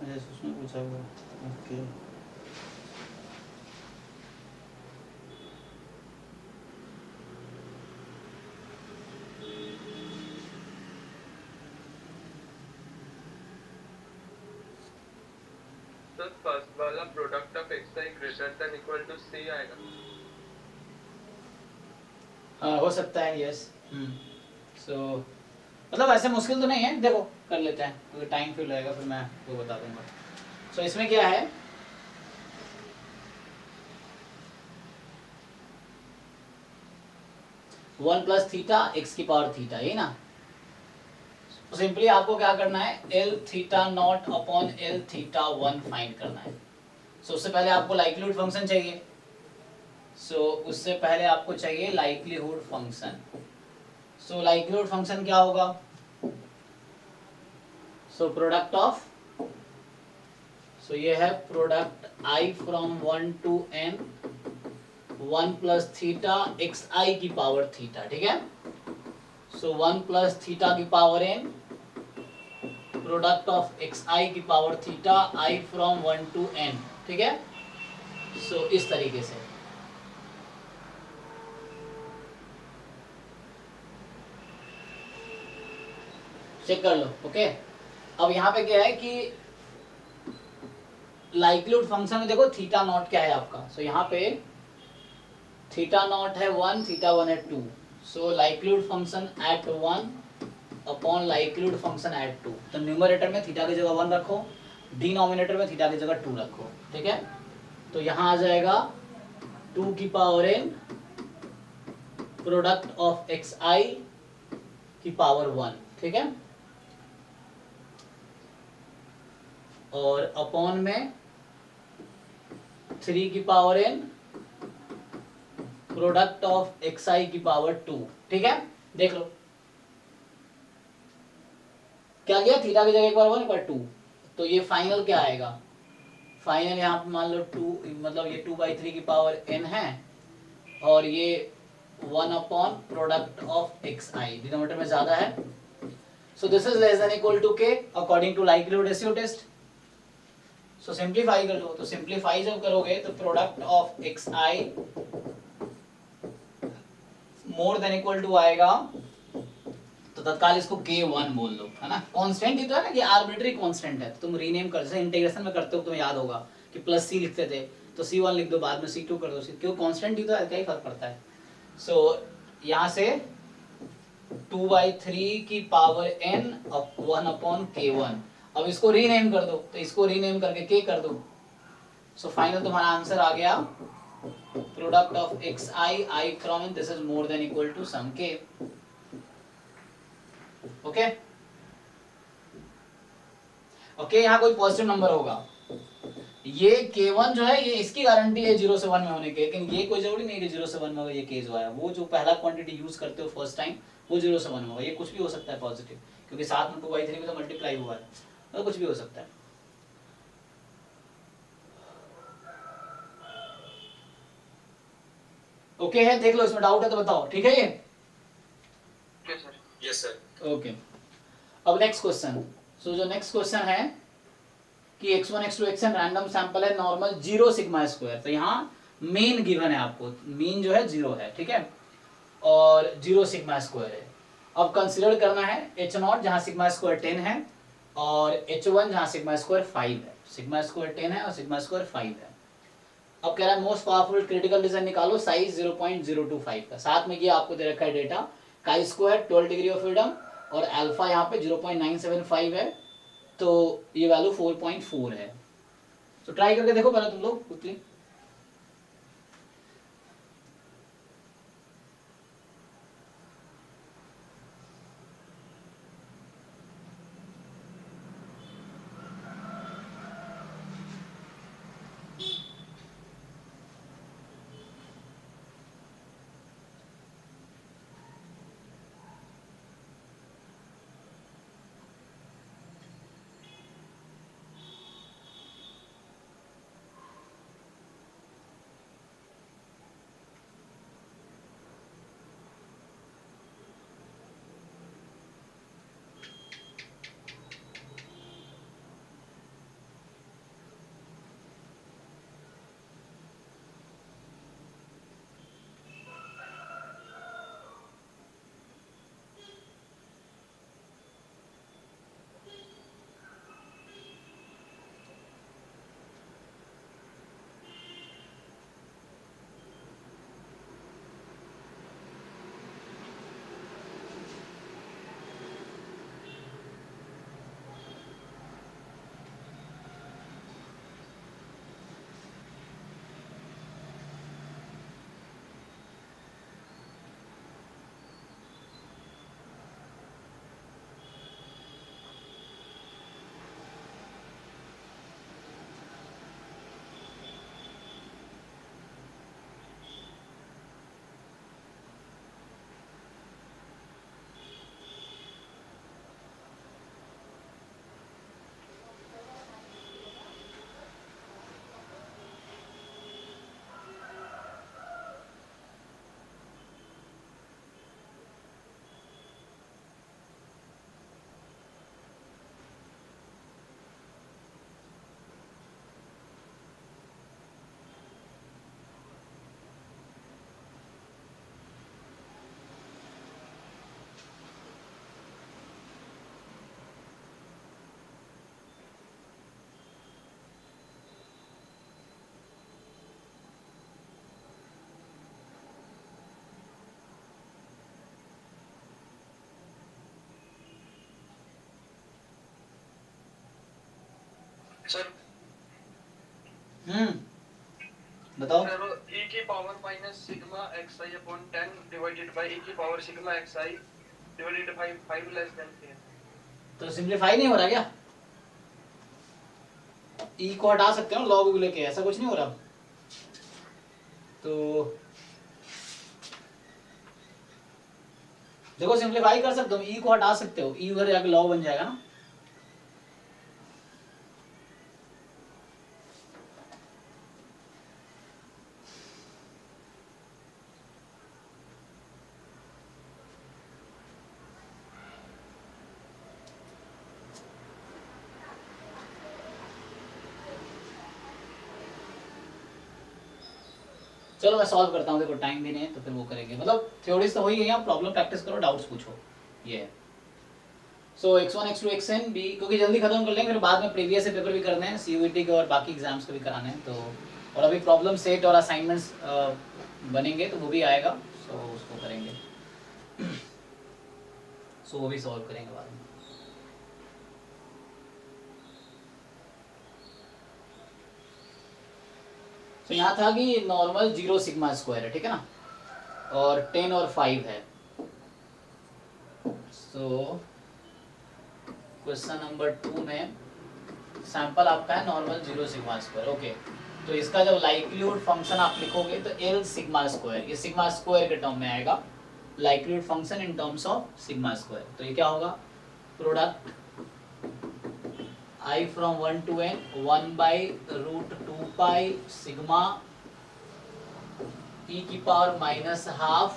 उसमें पूछा हुआ, ओके। सर फर्स्ट वाला product of x i greater than equal to c आएगा। हाँ हो सकता है, यस। सो मतलब ऐसे मुश्किल तो नहीं है, देखो कर लेते हैं, क्योंकि टाइम फिल रहेगा फिर मैं वो बता दूंगा। सो इसमें क्या है, वन प्लस थीटा एक्स की पावर थीटा, यही ना। सिंपली आपको क्या करना है, L theta not upon L theta one find करना है। सो उससे पहले आपको लाइक्लीहुड फंक्शन चाहिए, सो उससे पहले आपको चाहिए likelihood function. So likelihood function क्या होगा, सो प्रोडक्ट ऑफ, सो ये है product i from 1 to n 1 plus theta x i की पावर थीटा, ठीक है। सो 1 प्लस थीटा की power n product of x i की power theta i from 1 to n, ठीक है। सो इस तरीके से चेक कर लो, ओके। अब यहाँ पे क्या है कि लाइक्लीहुड फंक्शन में देखो थीटा नॉट क्या है आपका, सो यहाँ पे थीटा नॉट है 1, थीटा 1 है 2, so likelihood function at 1 upon likelihood function at 2। तो न्यूमरेटर में थीटा की जगह 1 रखो, डिनोमिनेटर में थीटा की जगह 2 रखो, ठीक है। तो यहाँ आ जाएगा 2 की power n product of x i की पावर 1, ठीक है। और अपॉन में 3 की power n product of xi की पावर 2। ठीक है, देख लो क्या किया, थीटा की जगह एक बार 1 पर 2, तो ये फाइनल क्या आएगा, फाइनल यहाँ पे मान लो 2, मतलब ये 2/3 की पावर n है और ये 1 upon product of xi, denominator में ज्यादा है, so this is less than equal to k according to likelihood ratio test. So simplify कर लो, तो सिंप्लीफाई जब करोगे तो product of xi more than equal to आएगा, तो तत्काल इसको k1 बोल दो, है ना। कांस्टेंट ही तो है ना, कि आर्बिट्री कांस्टेंट है, तो तुम रीनेम कर, जैसे इंटीग्रेशन में करते हो तुम्हें याद होगा कि प्लस c लिखते थे, तो c1 लिख दो, बाद में c2 कर दो, क्यों कांस्टेंट ही तो है, क्या ही फर्क पड़ता है। सो यहाँ से 2/3 की पावर n 1 अपॉन k1, अब इसको रीनेम कर दो, तो इसको रीनेम करके k कर दो, सो फाइनल तुम्हारा आंसर आ गया product of xi I from n, this is more than equal to some k। Okay okay, यहाँ कोई पॉजिटिव नंबर होगा, ये k1 जो है ये इसकी गारंटी है 0 से 1 में होने की, लेकिन ये कोई जरूरी नहीं कि 0 से 1 में होगा, ये k जो आया वो जो पहला क्वांटिटी यूज करते हो फर्स्ट टाइम वो 0 से 1 में होगा, ये कुछ भी हो सकता है पॉजिटिव, क्योंकि साथ में 2/3 में तो मल्टीप्लाई हुआ है, तो कुछ भी हो सकता है। ओके है, देख लो, इसमें डाउट है तो बताओ, ठीक है ये। Yes sir. ओके, अब नेक्स्ट क्वेश्चन। सो जो नेक्स्ट क्वेश्चन है कि x1 x2 xn random sample है, नॉर्मल 0 सिग्मा स्क्वायर, तो यहाँ मीन गिवन है आपको, मीन जो है 0 है, ठीक है, और 0 सिग्मा स्क्वायर है। अब कंसीडर करना है h0 जहाँ सिग्मा स्क्वायर 10 है और h1 जहाँ सिग्मा स्क्वायर 5 है, सिग्मा स्क्वायर 10 है और सिग्मा स्क्वायर 5 है। अब कह रहा है मोस्ट पावरफुल क्रिटिकल रीजन निकालो, साइज 0.025 का, साथ में ये आपको दे रखा है data, chi square 12 degree of freedom और अल्फा यहाँ पे 0.975 है, तो ये वैल्यू 4.4 है। तो ट्राई करके देखो पहले तुम लोग क्विकली। सर बताओ। सर e की power minus sigma xi upon 10 divided by e की power sigma xi divided by 5 less than 10। तो सिंप्लीफाई नहीं हो रहा क्या, ई को हटा सकते हो लॉग लेके, ऐसा कुछ नहीं हो रहा। तो देखो सिंप्लीफाई कर सकते हो, ई को हटा सकते हो, ई उधर जाकर लॉग बन जाएगा ना। चलो मैं सॉल्व करता हूँ, देखो टाइम भी नहीं है तो फिर वो करेंगे, मतलब थ्योरीज तो हो ही गई, आप प्रॉब्लम प्रैक्टिस करो, डाउट्स पूछो। ये है सो x1 x2 xn भी, क्योंकि जल्दी खत्म कर लेंगे, फिर बाद में प्रीवियस से पेपर भी करने हैं, CUET के और बाकी एग्जाम्स को भी कराने हैं, तो और अभी प्रॉब्लम सेट और असाइनमेंट्स बनेंगे तो वो भी आएगा, सो उसको करेंगे। सो वो भी सॉल्व करेंगे बाद में। तो यहाँ था कि नॉर्मल 0 सिग्मा स्क्वायर है, ठीक है ना, और 10 और 5 है। सो क्वेश्चन नंबर 2 में सैंपल आपका है नॉर्मल 0 सिग्मा स्क्वायर, ओके। तो इसका जब लाइक्लीहुड फंक्शन आप लिखोगे तो L सिग्मा स्क्वायर, ये सिग्मा स्क्वायर के टर्म में आएगा, likelihood function in terms of sigma square. तो ये क्या होगा, product I from 1 to n 1 by root 2 pi sigma e की power minus half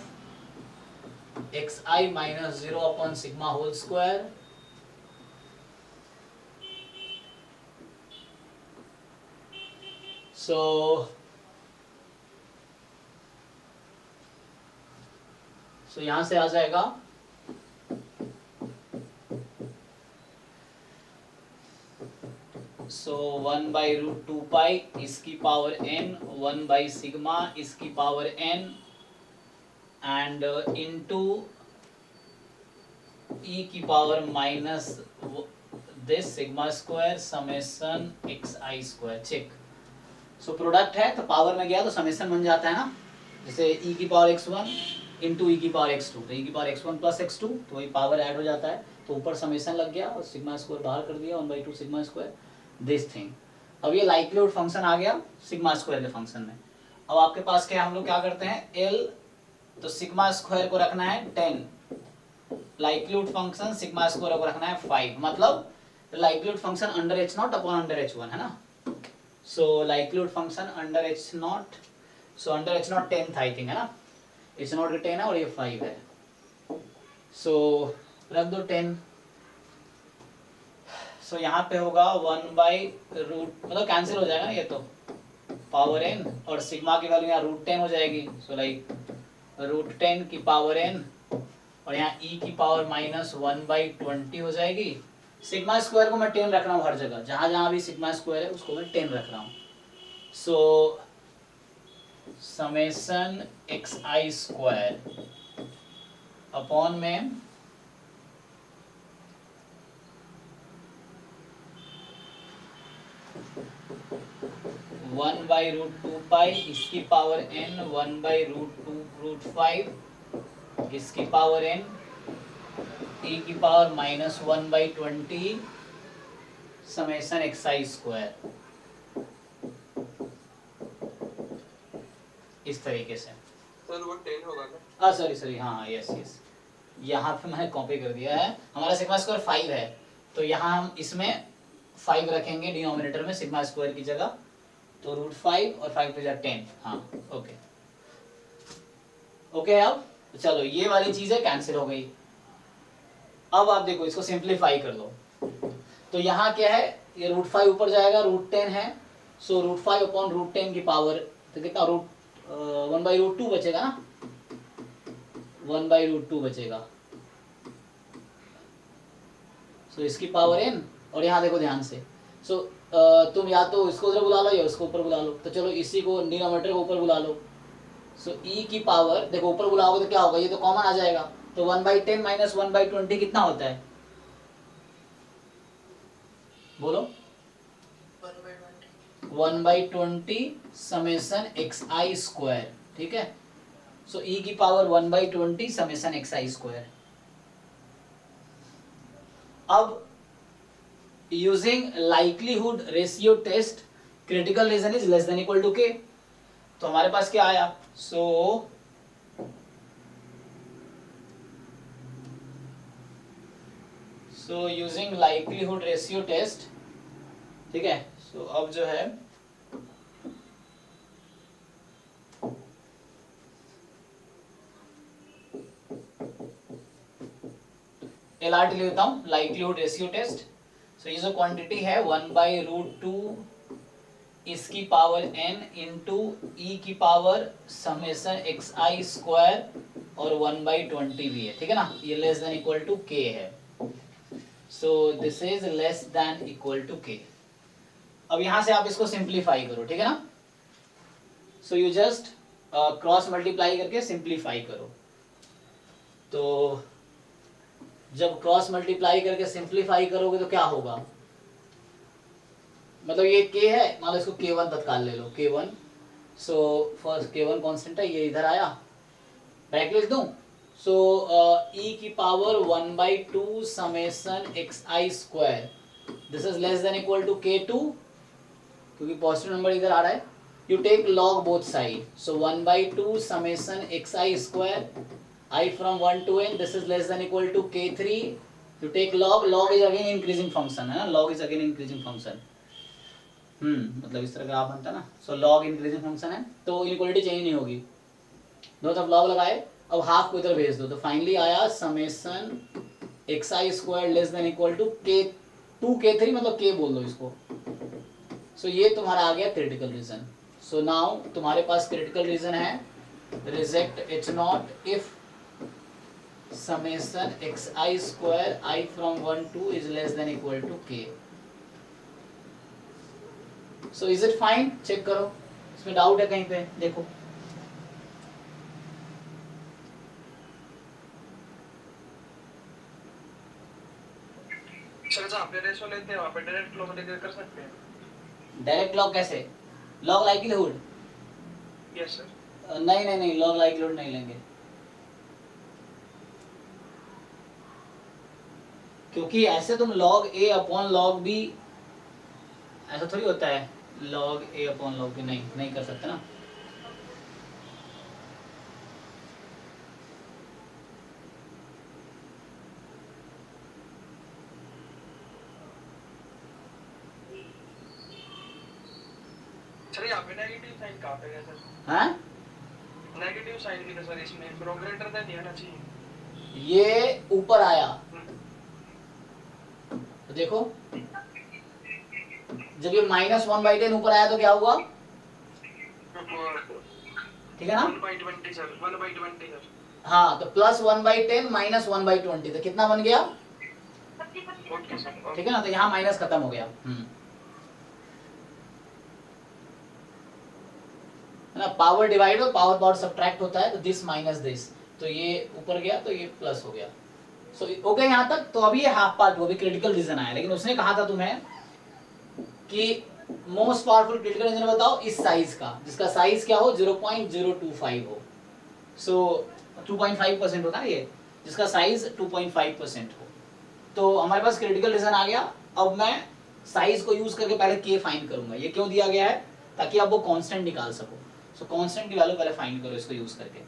xi minus 0 upon sigma whole square so यहां से आ जाएगा सो 1 बाई रूट 2 पाई इसकी पावर n 1 बाई सिग्मा इसकी power n and into e की power minus this sigma square summation xi square. Check, so product है तो power में गया तो समेशन बन जाता है ना, जैसे e की पावर x1 इंटू e की पावर x2, तो e की पावर x1 प्लस x2, तो वही पावर ऐड हो जाता है, तो ऊपर समेशन लग गया और सिग्मा स्क्वायर बाहर कर दिया 1/2 सिग्मा स्क्वायर दिस थिंग। अब ये लाइक्लीहुड फंक्शन आ गया सिग्मा स्क्वायर के फंक्शन में। अब आपके पास क्या, हम लोग क्या करते हैं, l तो सिग्मा स्क्वायर को रखना है 10, लाइक्लीहुड फंक्शन सिग्मा स्क्वायर को रखना है 5, मतलब likelihood function under h0 upon under h1 है ना। So likelihood function under h0, so under h0 10 था आई थिंक है ना, h0 का 10 है और ये 5 है, सो रख दो 10। सो यहाँ पे होगा 1 बाई रूट, मतलब कैंसिल हो जाएगा ना ये, तो पावर n और सिग्मा की वैल्यू यहाँ रूट 10 हो जाएगी, सो लाइक रूट 10 की पावर n और यहाँ e की पावर माइनस 1/20 हो जाएगी। सिग्मा स्क्वायर को मैं 10 रख रहा हूँ हर जगह, जहाँ जहाँ भी सिग्मा स्क्वायर है उसको मैं 10 रख रहा हूँ। So summation xi square upon में 1 बाई रूट 2 पाई इसकी power n 1 by root 2 root 5 इसकी पावर n e की power minus 1/20 summation xi square, इस तरीके से। सर वो 10 होगा ना? सॉरी हाँ यस यस, यहाँ पे मैंने कॉपी कर दिया है, हमारा सिग्मा स्क्वायर 5 है, तो यहाँ हम इसमें 5 रखेंगे डिनोमिनेटर में सिग्मा स्क्वायर की जगह, तो रूट 5 और 5 to 10, हाँ ओके ओके। अब चलो ये वाली चीजें कैंसिल हो गई। अब आप देखो इसको सिंप्लीफाई कर लो, तो यहाँ क्या है, ये रूट 5 ऊपर जाएगा, रूट 10 है, सो रूट 5 अपॉन रूट 10 की पावर, तो कितना रूट 1/√2 बचेगा ना, 1/√2 बचेगा, सो इसकी पावर n, और यहाँ देखो ध्यान से, सो तुम या तो इसको उधर बुला लो या उसको ऊपर बुला लो, तो चलो इसी को डिनोमिनेटर को ऊपर बुला लो, सो e की पावर देखो ऊपर बुलाओगे तो क्या होगा, ये तो कॉमन आ जाएगा, तो 1/10 माइनस 1/20 कितना होता है, बोलो 1/20 समेशन xi स्क्वायर, ठीक है। सो e की पावर 1/20 समेशन xi स्क्वायर। अब using likelihood ratio test critical reason is less than equal to k, तो हमारे पास क्या आया, so using likelihood ratio test, ठीक है। सो अब जो है LRT ले लेता हूँ, लाइक्लीहुड रेशियो टेस्ट। सो ये जो क्वांटिटी है 1/√2 इसकी पावर n इंटू ई की पावर समेशन xi स्क्वायर और 1/20 भी है, ठीक है ना। ये less than equal to k है, so this is less than equal to k। अब यहां से आप इसको सिंप्लीफाई करो, ठीक है ना। So you just cross multiply करके सिंप्लीफाई करो। तो जब क्रॉस मल्टीप्लाई करके सिंप्लीफाई करोगे तो क्या होगा, मतलब ये k है, मान लो इसको k1 तत्काल ले लो, k1। So first k1 constant है, ये इधर आया, ब्रैकेट लिख दूं। सो e की power 1/2 summation xi square, this is less than equal to k2, क्योंकि पॉजिटिव नंबर इधर आ रहा है। You take log both side, so 1/2 summation xi square I from 1 to n, this is less than equal to k3. You take log, log is again increasing function है ना, log is again increasing function। मतलब इस तरह का आप बनता ना, so log increasing function है, तो inequality चेंज नहीं होगी। दो तरफ log लगाए, अब हाफ को इधर भेज दो, तो फाइनली आया summation xi square less than equal to k2 k3, मतलब k बोल दो इसको। सो ये तुम्हारा आ गया क्रिटिकल रीजन। सो नाउ तुम्हारे पास क्रिटिकल रीजन है reject H0 if summation xi square I from 1 to is less than equal to k. So is it fine? Check करो, इसमें डाउट है कहीं पे, देखो। सर जहाँ पे रेशो लेते हैं वहाँ पे डायरेक्ट लॉग लेकर कर सकते हैं। डायरेक्ट लॉग कैसे, लॉग लाइक्लीहुड? Yes sir. नहीं, लॉग लाइक्लीहुड नहीं लेंगे, क्योंकि ऐसे तुम log a upon log b, ऐसा थोड़ी होता है, log a upon log b नहीं कर सकते ना। सर यहाँ पे नेगेटिव साइन कहाँ पे है सर? हाँ, नेगेटिव साइन भी था सर इसमें, प्रो ग्रेटर देन आना चाहिए। ये ऊपर आया तो देखो, जब ये -1/10 ऊपर आया तो क्या हुआ, ठीक है ना। 1/20 सर, 1/20 सर। हाँ, तो +1/10 -1/20, तो कितना बन गया, ओके सर। ठीक है ना। तो यहाँ माइनस खत्म हो गया, है ना। पावर डिवाइड और पावर सब्ट्रैक्ट होता है, तो दिस माइनस दिस, तो ये ऊपर गया तो ये प्लस हो गया। सो ओके यहाँ तक। तो अभी ये हाफ पार्ट, वो भी क्रिटिकल रीजन आया, लेकिन उसने कहा था तुम्हें कि मोस्ट पावरफुल क्रिटिकल रीजन बताओ इस साइज का, जिसका साइज क्या हो, 0.025 हो। सो 2.5% होता है ये, जिसका साइज 2.5% हो। तो हमारे पास क्रिटिकल रीजन आ गया। अब मैं साइज को यूज करके पहले k फाइंड करूंगा। ये क्यों दिया गया है, ताकि आप वो कांस्टेंट निकाल सको। सो कांस्टेंट की वैल्यू पहले फाइंड करो इसको यूज करके,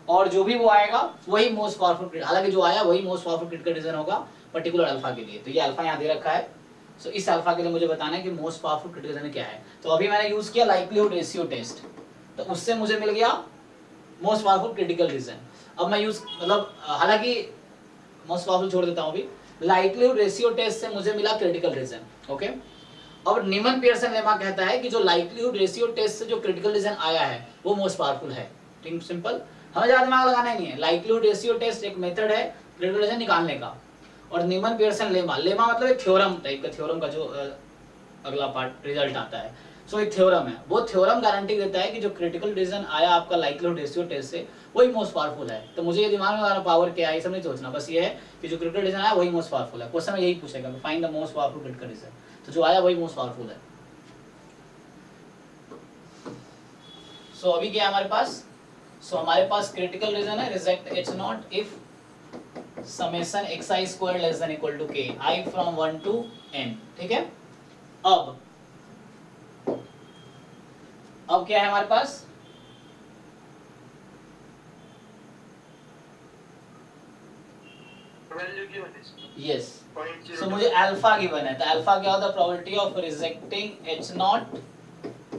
और जो भी वो आएगा वही मोस्ट पावरफुल, हालांकि जो आया वही मोस्ट पावरफुल क्रिटिकल रीजन होगा पर्टिकुलर अल्फा के लिए। तो ये अल्फा यहाँ दे रखा है। सो इस अल्फा के लिए मुझे बताना है कि मोस्ट पावरफुल क्रिटिकल रीजन क्या है। तो अभी मैंने यूज किया लाइक्लीहुड रेशियो टेस्ट, तो उससे मुझे मिल गया मोस्ट पावरफुल क्रिटिकल रीजन। अब मैं यूज, मतलब हालांकि मोस्ट पावरफुल छोड़ देता हूँ अभी, लाइक्लीहुड रेशियो टेस्ट से मुझे मिला क्रिटिकल रीजन। ओके, और नीमन पियर्सन लेमा कहता है कि जो लाइक्लीहुड रेशियो टेस्ट से जो क्रिटिकल रीजन आया है वो मोस्ट पावरफुल है। ठीक, सिंपल, हमें ज्यादा दिमाग लगाना ही नहीं है। लाइक्लीहुड रेशियो टेस्ट एक मेथड है क्रिटिकल रीजन निकालने का, और नीमन पियर्सन लेमा, लेमा मतलब एक थ्योरम टाइप का, थ्योरम का जो अगला पार्ट रिजल्ट आता है। सो एक थ्योरम है, वो थ्योरम गारंटी देता है कि जो क्रिटिकल रीजन आया आपका लाइक्लीहुड रेशियो टेस्ट से वही मोस्ट पावरफुल है। तो मुझे ये दिमाग में लगाना पावर क्या है, ये सब नहीं सोचना, बस ये है कि जो क्रिटिकल रीजन आया वही मोस्ट पावरफुल है। क्वेश्चन में यही पूछेगा, find the most powerful critical reason, तो जो आया वही मोस्ट पावरफुल है। सो अभी क्या है हमारे पास, सो हमारे पास क्रिटिकल रीजन है reject H0 if summation xi square less than equal to k I from 1 to n। ठीक है, अब क्या है हमारे पास, 0 is यस 0.0. सो मुझे अल्फा गिवन है, तो अल्फा क्या होता है? Probability of rejecting H not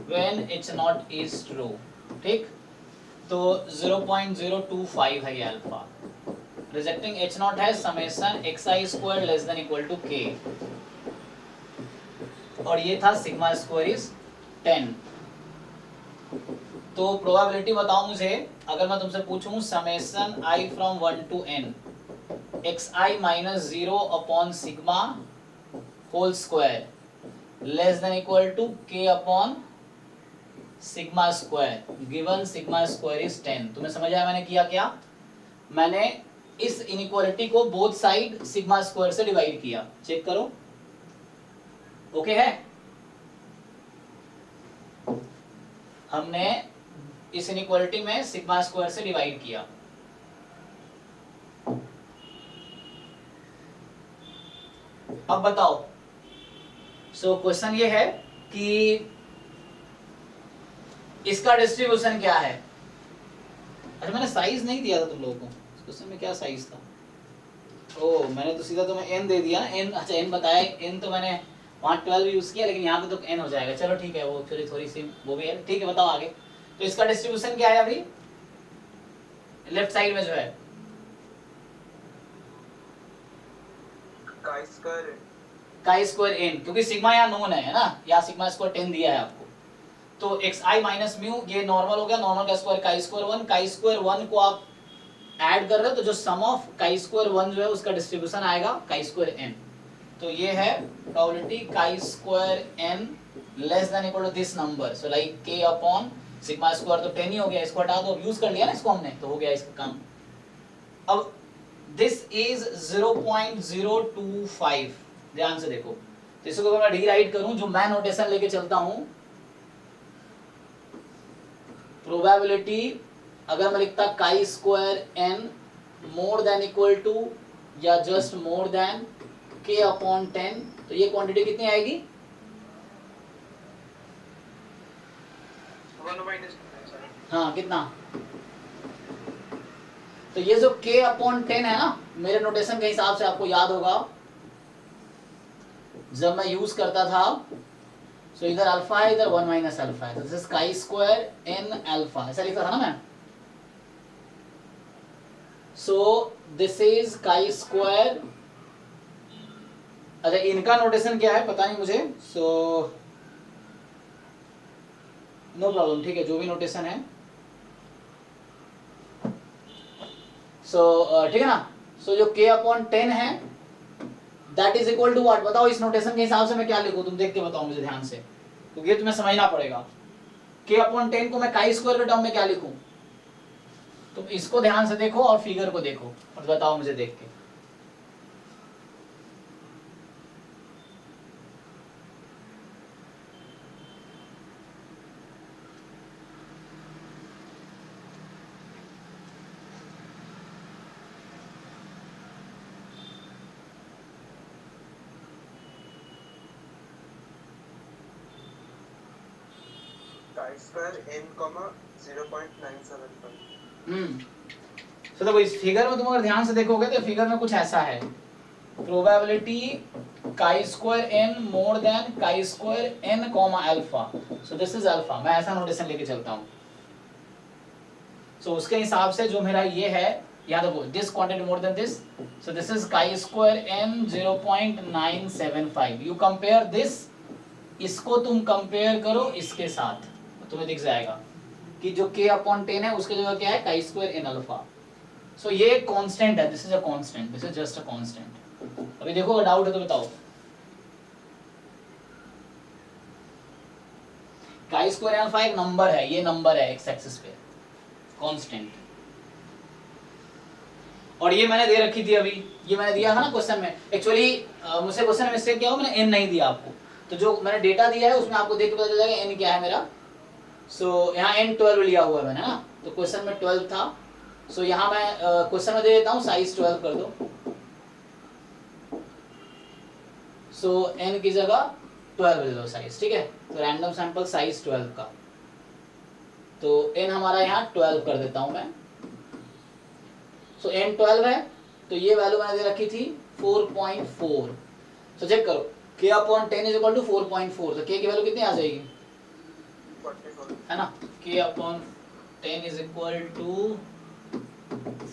when H not is true, ठीक। तो 0.025 है ये अल्फा। रिजेक्टिंग एच नॉट है summation xi square less than equal to k, और ये था सिग्मा स्क्वायर इज 10। तो प्रोबेबिलिटी बताओ मुझे, अगर मैं तुमसे पूछूं summation i from 1 to n xi minus 0 upon sigma whole square less than equal to k upon sigma square, given sigma square is 10। तुम्हें समझ आया मैंने किया क्या? मैंने इस इनइक्वालिटी को बोथ साइड सिग्मा स्क्वायर से डिवाइड किया। चेक करो, ओके है? हमने इस इनइक्वालिटी में सिग्मा स्क्वायर से डिवाइड किया। अब बताओ, सो क्वेश्चन ये है कि इसका डिस्ट्रीब्यूशन क्या है? अच्छा मैंने साइज नहीं दिया था तुम लोगों को, क्वेश्चन में क्या साइज था? ओ मैंने तो सीधा तुम्हें n दे दिया ना, n। अच्छा n बताया, n तो मैंने वहाँ 12 यूज किया, लेकिन यहाँ पे तो n हो जाएगा। चलो ठीक है, वो थोड़ी सी वो भी है, ठीक है। बताओ आगे। तो इसका डिस्ट्रीब्यूशन क्या है अभी लेफ्ट साइड में जो है? काई स्क्वायर n, क्योंकि सिग्मा यहाँ नोन है ना, यहाँ सिग्मा स्क्वायर 10 दिया है आपको। तो xi माइनस म्यू, ये नॉर्मल हो गया, नॉर्मल का square chi square 1, chi square 1 को आप ऐड कर रहे हो तो जो सम ऑफ काई स्क्वायर 1 जो है उसका डिस्ट्रीब्यूशन आएगा काई स्क्वायर n। तो ये है probability chi square n less than equal to this number, so like k upon sigma square तो 10 ही हो गया, इसको हटा दो, यूज कर लिया ना इसको हमने, तो हो गया इसका काम। अब दिस इज 0.025, ध्यान से देखो। तो इसको अगर मैं रीराइट करूं, जो मैं नोटेशन लेके चलता हूं, प्रोबेबिलिटी अगर मैं लिखता chi square n more than equal to या just more than k upon 10, तो ये क्वांटिटी कितनी आएगी? 1 minus 2, हाँ कितना? तो ये जो k अपॉन 10 है ना, मेरे नोटेशन के हिसाब से आपको याद होगा जब मैं यूज करता था, सो इधर अल्फा है, इधर 1 माइनस अल्फा है, तो दिस इज काई स्क्वायर n अल्फा, ऐसा लिखा था ना मैं। सो दिस इज काई स्क्वायर, अच्छा इनका नोटेशन क्या है पता नहीं मुझे, सो नो प्रॉब्लम, ठीक है जो भी नोटेशन है। सो ठीक है ना। सो जो k अपॉन 10 है that is equal to what? बताओ इस नोटेशन के हिसाब से मैं क्या लिखूं, तुम देख के बताओ मुझे ध्यान से, क्योंकि ये तुम्हें समझना पड़ेगा। k अपॉन 10 को मैं काई स्क्वायर के टर्म में क्या लिखूं? तुम इसको ध्यान से देखो और फिगर को देखो और बताओ मुझे देख के। तो देखो इस फिगर में तुम अगर ध्यान से देखोगे तो फिगर में कुछ ऐसा है, probability chi square n more then काई square n comma alpha, so this is alpha. मैं ऐसा नोटेशन लेके चलता हूँ। सो उसके हिसाब से जो मेरा ये है, याद रखो this quantity more than this, so this is काई square n 0.975। You compare this, इसको तुम कंपेयर करो इसके साथ, तुम्हें दिख जाएगा कि जो k अपॉन 10 है उसके जगह क्या है? काई स्क्वायर n अल्फा। सो ये कांस्टेंट है, this is a constant, this is just a constant. अभी देखो डाउट है तो बताओ। काई स्क्वायर अल्फा एक नंबर है, ये नंबर है एक्स एक्सिस पे, कांस्टेंट। और ये मैंने दे रखी थी अभी, ये मैंने दिया था ना क्वेश्चन में। एक्चुअली मुझसे क्वेश्चन में मिस्टेक क्या हो, मैंने n नहीं दिया आपको, तो जो मैंने डेटा दिया है उसमें आपको देख के पता चल जाएगा n क्या है मेरा। सो यहाँ n 12 लिया हुआ है मैंने ना, तो क्वेश्चन में 12 था। सो यहाँ मैं क्वेश्चन में दे देता हूँ साइज 12 कर दो। सो n की जगह 12 ले लो साइज, ठीक है। तो रैंडम सैंपल साइज 12 का, तो n हमारा यहाँ 12 कर देता हूँ मैं। सो n 12 है, तो ये वैल्यू मैंने दे रखी थी 4.4। तो चेक करो k upon 10 is equal to 4.4, तो k की वैल्यू कितनी आ जाएगी, 44 है ना, k upon 10 is equal to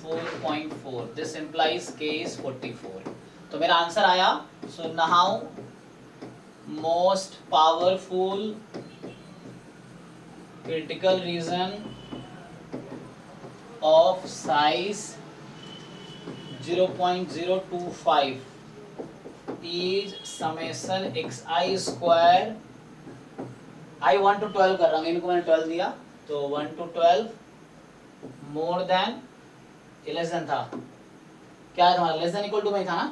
4.4, this implies k is 44। तो मेरा आंसर आया, so now most powerful critical region of size 0.025 is summation xi square, I 1 to 12 कर रहा हूँ, इनको मैंने 12 दिया, तो 1 to 12 more than less than था, क्या है तुम्हारा, लेस देन इक्वल टू में ही था ना,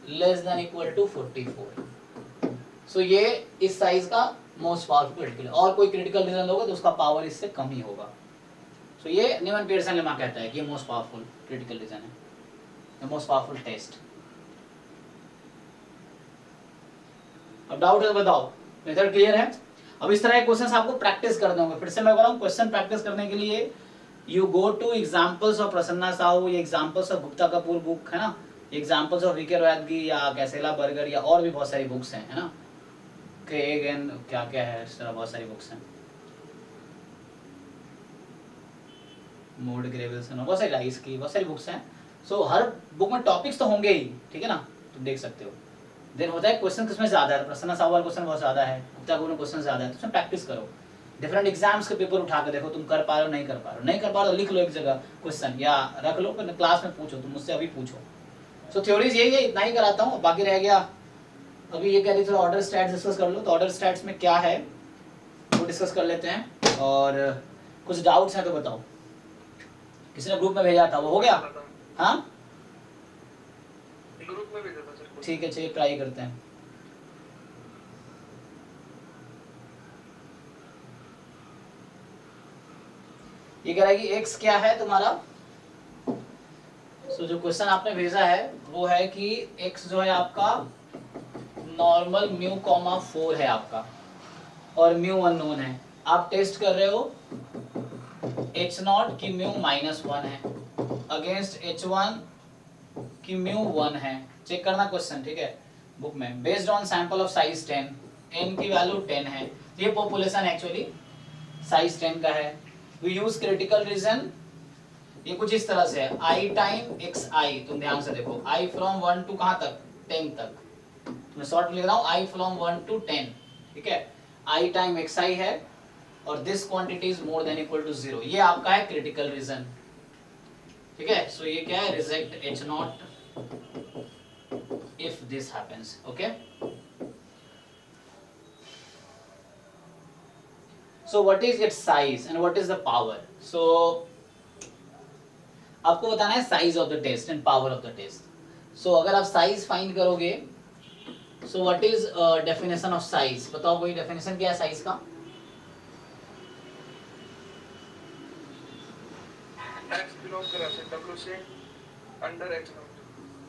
लेस देन इक्वल टू 44। सो ये इस साइज का मोस्ट पावरफुल क्रिटिकल, और कोई क्रिटिकल रीजन होगा तो उसका पावर इससे कम ही होगा। सो ये न्यूमैन पियर्सन लेमा कहता है कि ये मोस्ट पावरफुल क्रिटिकल रीजन है, मोस्ट पावरफुल टेस्ट। अब डाउट है तो बताओ, मेथड क्लियर है। अब इस तरह के क्वेश्चंस आपको प्रैक्टिस कर दूंगा, फिर से मैं बोल रहा हूँ क्वेश्चन प्रैक्टिस करने के लिए you go to examples of Prasanna Sahu, ये examples of Gupta Kapoor book है ना, एग्जांपल्स ऑफ वीके रोहतगी या कैसेला बर्गर या और भी बहुत सारी बुक्स हैं, है ना, केगन क्या क्या है, इस तरह बहुत सारी बुक्स हैं, मोड ग्रेवल्सन, बहुत सारी राइस की बहुत सारी बुक्स हैं। सो हर बुक में टॉपिक्स तो होंगे ही, ठीक है ना, तुम देख सकते हो। देन होता है क्वेश्चन किसमें ज्यादा है, प्रसन्ना साहू वाला क्वेश्चन बहुत ज्यादा है, गुप्ता कपूर में क्वेश्चन ज्यादा है, तो उसमें प्रैक्टिस करो, डिफरेंट एग्जाम्स के पेपर उठा के देखो, तुम कर पा रहे हो नहीं कर पा रहे हो, नहीं कर पा रहे हो लिख लो एक जगह क्वेश्चन या रख लो, फिर क्लास में पूछो, तुम मुझसे अभी पूछो। सो थ्योरीज यही है, इतना ही कराता हूँ, बाकी रह गया अभी ये कह रही थोड़ा ऑर्डर स्टैट्स डिस्कस कर लो, तो ऑर्डर स्टैट्स में क्या है वो डिस्कस कर लेते हैं, और कुछ डाउट्स हैं तो बताओ। किसी ने ग्रुप में भेजा था, वो हो गया, हाँ ग्रुप में भेजा था सर। ठीक है, चलिए ट्राई करते हैं। ये कह रहा है कि x क्या है तुम्हारा, सो जो क्वेश्चन आपने भेजा है वो है कि x जो है आपका नॉर्मल म्यू कॉमा 4 है आपका, और म्यू अननोन है, आप टेस्ट कर रहे हो h0 की म्यू -1 है अगेंस्ट h1 की म्यू 1 है, चेक करना क्वेश्चन, ठीक है, बुक में। Based on sample of size 10, n की वैल्यू 10 है, ये पॉपुलेशन एक्चुअली साइज 10 का है। वी यूज क्रिटिकल रीजन, ये कुछ इस तरह से है, i टाइम xi, तुम ध्यान से देखो, i फ्रॉम 1 टू कहां तक, 10 तक, मैं शॉर्ट लिख रहा हूँ i फ्रॉम 1 टू 10, ठीक है, i टाइम xi है, और this quantity is more than equal to 0, ये आपका है क्रिटिकल रीजन, ठीक है। सो ये क्या है, reject h0 if this happens, okay. So what is its size and what is the power? So आपको बताना है size of the test and power of the test. So अगर आप साइज फाइंड करोगे, so what is definition of size, बताओ कोई definition क्या है साइज का, x बिलोंग कर रहा है w से अंडर h0।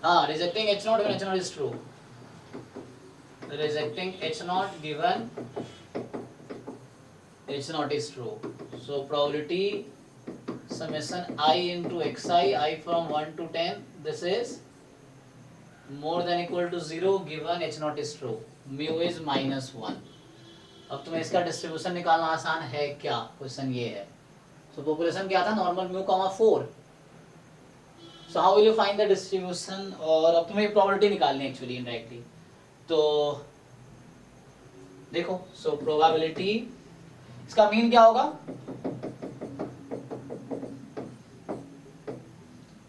हाँ, rejecting h0 when h0 is true, rejecting h0 given h0 is true, so probability summation I into xi, I from 1 to 10, this is more than equal to 0 given h0 is true, mu is -1। अब तुम्हें इसका distribution निकालना आसान है क्या, question ये है। सो population क्या था, normal mu comma 4, so how will you find the distribution, और अब तुम्हें प्रोबेबिलिटी निकालनी है एक्चुअली इनडायरेक्टली, तो देखो, सो प्रोबेबिलिटी, इसका मीन क्या होगा,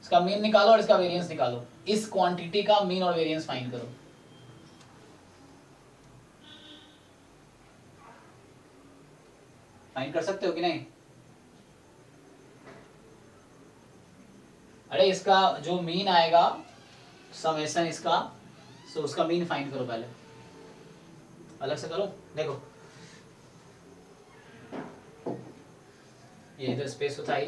इसका मीन निकालो और इसका वेरिएंस निकालो, इस क्वांटिटी का मीन और वेरिएंस फाइंड करो। फाइंड कर सकते हो कि नहीं, अरे इसका जो मीन आएगा समेशन इसका, सो उसका मीन फाइंड करो पहले, अलग से करो, देखो ये इधर स्पेस होता है,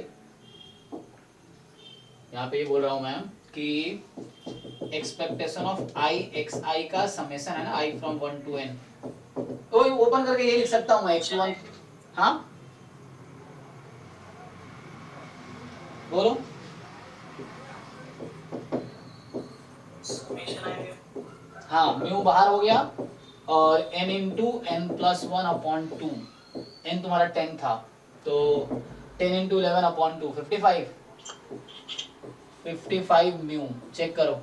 यहाँ पे ये बोल रहा हूँ मैं कि एक्सपेक्टेशन ऑफ आई एक्स आई का समेशन है ना, आई फ्रॉम 1 to n, तो ओपन करके ये लिख सकता हूँ मैं x1, हाँ हाँ म्यू बाहर हो गया और n into n plus one upon two, n तुम्हारा 10 था तो 10 into 11 upon two 55 mu, check करो।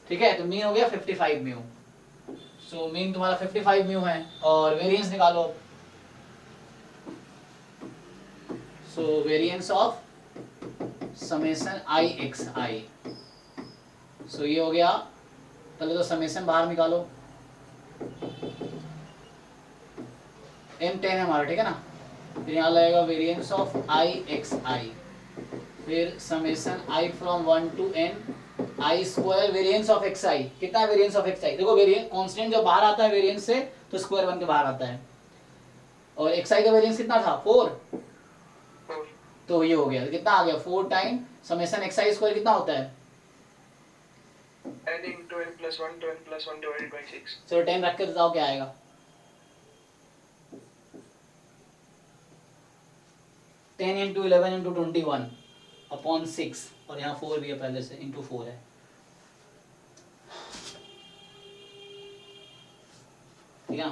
ठीक है, तो मीन हो गया 55 म्यू। सो मीन तुम्हारा 55 म्यू है और वेरिएंस निकालो। So variance of summation i x i, so ये हो गया, पहले तो समेशन बाहर निकालो, m 10 है हमारा, ठीक है ना। फिर यहाँ लगेगा variance of i x i, फिर summation i from 1 to n i square variance of x i. कितना है वेरिएंस ऑफ एक्स आई? देखो वेरिएंस कांस्टेंट जब बाहर आता है वेरिएंस से तो स्क्वायर बन के बाहर आता है, और एक्स आई का वेरिएंस कितना था 4, तो ये हो गया, तो कितना आ गया 4 टाइम समेशन एक्स आई स्क्वायर कितना होता है, Adding to n plus 1 to n plus 1 divided by 6. चलो 10 रख के बताओ क्या आएगा। 10 इंटू 11 इंटू 21 अपॉन 6, और यहाँ 4 भी है पहले से, इंटू 4 है। ठीक है,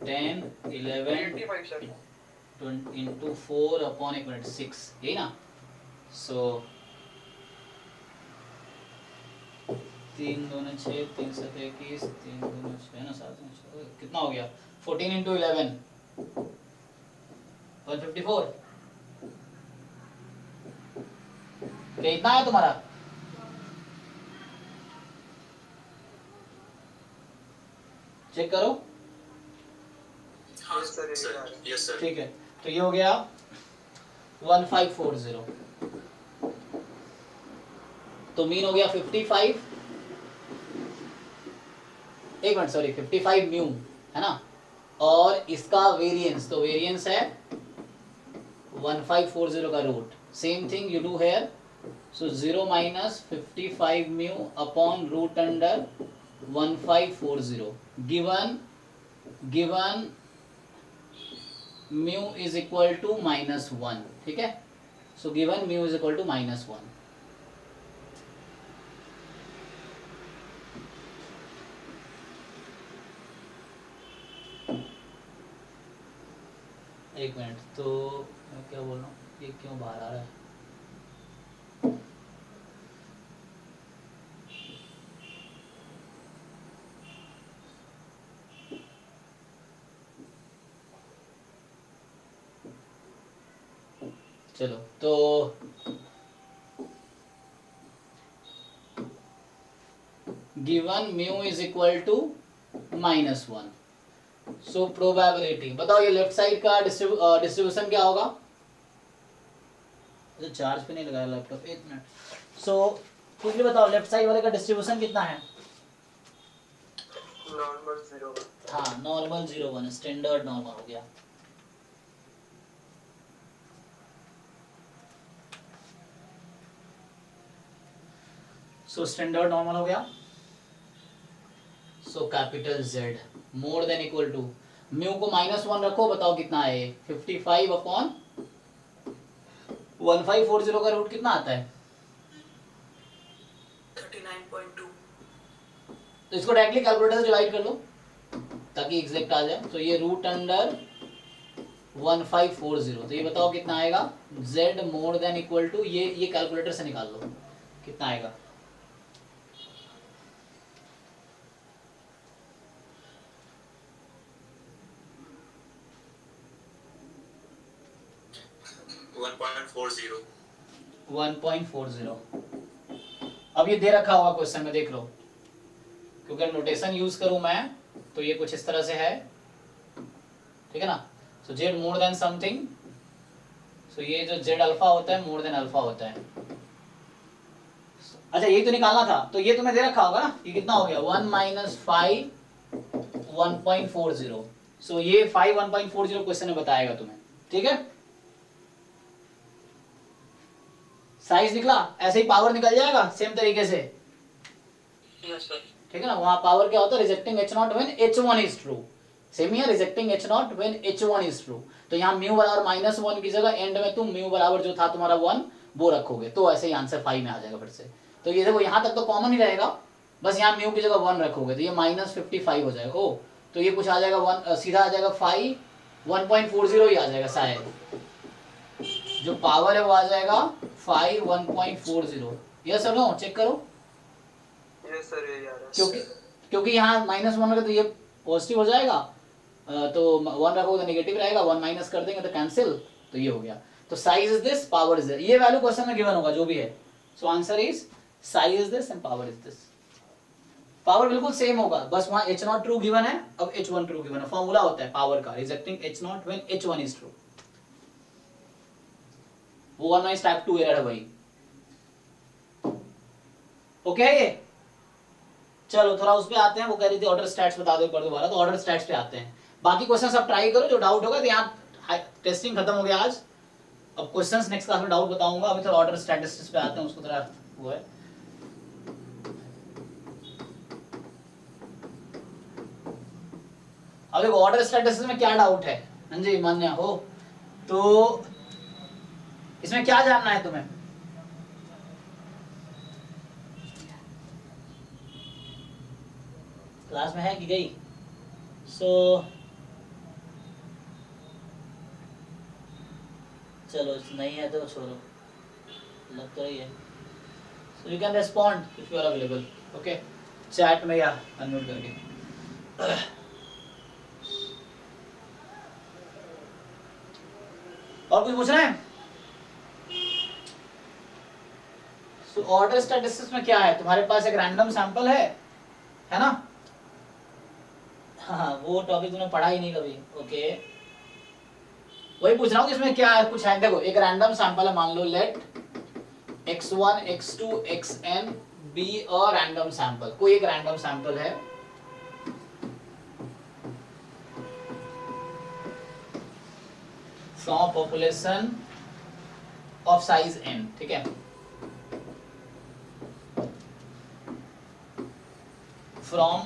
10 11 85 sir. इंटू 4 अपॉन 1 मिनट 6, यही ना। सो 3 दूनी 6, 3 7 21, 3 दूनी 6 ना 7 कितना हो गया 14 इंटू 11 154, क्या इतना है तुम्हारा? चेक करो। हाँ Yes, sir, ये सर, आ रहा है। Yes sir. ठीक है, तो ये हो गया 1540, तो मीन हो गया 55, एक मिनट सॉरी 55 म्यू है ना, और इसका वेरिएंस, तो वेरिएंस है 1540 का रूट। Same thing you do here, so 0 minus 55 mu upon root under 1540 given mu is equal to -1, ठीक है। So given mu is equal to -1, एक मिनट, तो मैं क्या बोल रहा हूँ, ये क्यों बाहर आ रहा है? चलो, तो given mu is equal to -1, so probability बताओ, ये लेफ्ट साइड का डिस्ट्रीब्यूशन क्या होगा? तो चार्ज पे नहीं लगाया लैपटॉप, एक मिनट। सो कुछ भी बताओ, लेफ्ट साइड वाले का डिस्ट्रीब्यूशन कितना है? Normal 0 1. हाँ नॉर्मल 0 1, स्टैंडर्ड नॉर्मल हो गया। सो स्टैंडर्ड नॉर्मल हो गया। So capital Z more than equal to, mu को -1 रखो, बताओ कितना है ये 55 अपॉन 1540 का रूट कितना आता है? 39.2. तो इसको डायरेक्टली कैलकुलेटर से डिवाइड कर लो ताकि एग्जैक्ट आ जाए। तो ये रूट अंडर 1540, तो ये बताओ कितना आएगा, Z more than equal to, ये कैलकुलेटर से निकाल लो कितना आएगा। 1.40। 1.40, अब ये दे रखा होगा क्वेश्चन में, देख लो, क्योंकि नोटेशन यूज करूं मैं तो ये कुछ इस तरह से है, ठीक है ना। सो Z मोर देन समथिंग, सो ये जो Z अल्फा होता है मोर देन अल्फा होता है। अच्छा यही तो निकालना था, तो ये तुम्हें दे रखा होगा ना, ये कितना हो गया 1 - 5 1.40, सो ये 5 1.40 क्वेश्चन में बताएगा तुम्हें, ठीक है। साइज निकला, ऐसे ही पावर निकल जाएगा सेम तरीके से, Yes sir. ठीक है ना। वहां पावर क्या होता है, rejecting H0 when H1 is true, same he rejecting H0 when H1 is true. तो यहाँ म्यू बराबर -1 की जगह एंड में तुम म्यू बराबर जो था तुम्हारा 1 वो रखोगे, तो ऐसे ही आंसर 5 में आ जाएगा फिर से। तो ये देखो यहाँ तक तो कॉमन ही रहेगा, बस यहाँ म्यू की जगह 1 रखोगे तो ये -55 हो जाएगा। ओ तो ये कुछ आ जाएगा 1 सीधा आ जाएगा 5 1.40 ही आ जाएगा शायद, जो पावर है वो आ जाएगा 5 1.40। यस और नो, चेक करो। यस सर, ये यार क्योंकि यहाँ -1 रखा तो ये पॉजिटिव हो जाएगा, तो 1 रखोगे तो नेगेटिव रहेगा, 1 माइनस कर देंगे तो कैंसिल, तो ये हो गया। तो size is this, power is this, ये वैल्यू क्वेश्चन में गिवन होगा जो भी है। So answer is size is this and power is this. Power बिल्कुल सेम होगा, बस वहां H0 ट्रू गिवन है, अब H1 ट्रू गिवन है। फॉर्मूला होता है पावर का, rejecting H0 when H1 is true. वो 1 टाइप 2 एरर है वही। ओके ये चलो थोड़ा उस पे आते हैं। वो कह रही थी ऑर्डर स्टैट्स बता दो एक बार दोबारा, तो ऑर्डर स्टैट्स पे आते हैं। बाकी क्वेश्चन सब ट्राई करो, जो डाउट होगा। तो यहाँ टेस्टिंग खत्म हो गया आज, अब क्वेश्चंस नेक्स्ट क्लास में डाउट बताऊंगा। अभी थोड़ा ऑर्डर स्टैटिस्टिक्स पे आते हैं, उसको थोड़ा वो है। अब देखो ऑर्डर स्टैटिस्टिक्स में क्या डाउट है, हाँ जी मान्य हो, तो इसमें क्या जानना है तुम्हें? क्लास में है कि गई? चलो नहीं है तो छोड़ो, लग तो रही है। So you can respond if you are available, okay, chat में या अनम्यूट करके। और कुछ पूछना है? सो ऑर्डर स्टैटिस्टिक्स में क्या है, तुम्हारे पास एक रैंडम सैंपल है ना? हाँ वो टॉपिक तुमने पढ़ा ही नहीं कभी, ओके। वही पूछ रहा हूँ कि इसमें क्या है, कुछ है। देखो एक रैंडम सैंपल है, मान लो let x1 x2 xn be a random sample. कोई एक रैंडम सैंपल है, from population of size n, ठीक है, फ्रॉम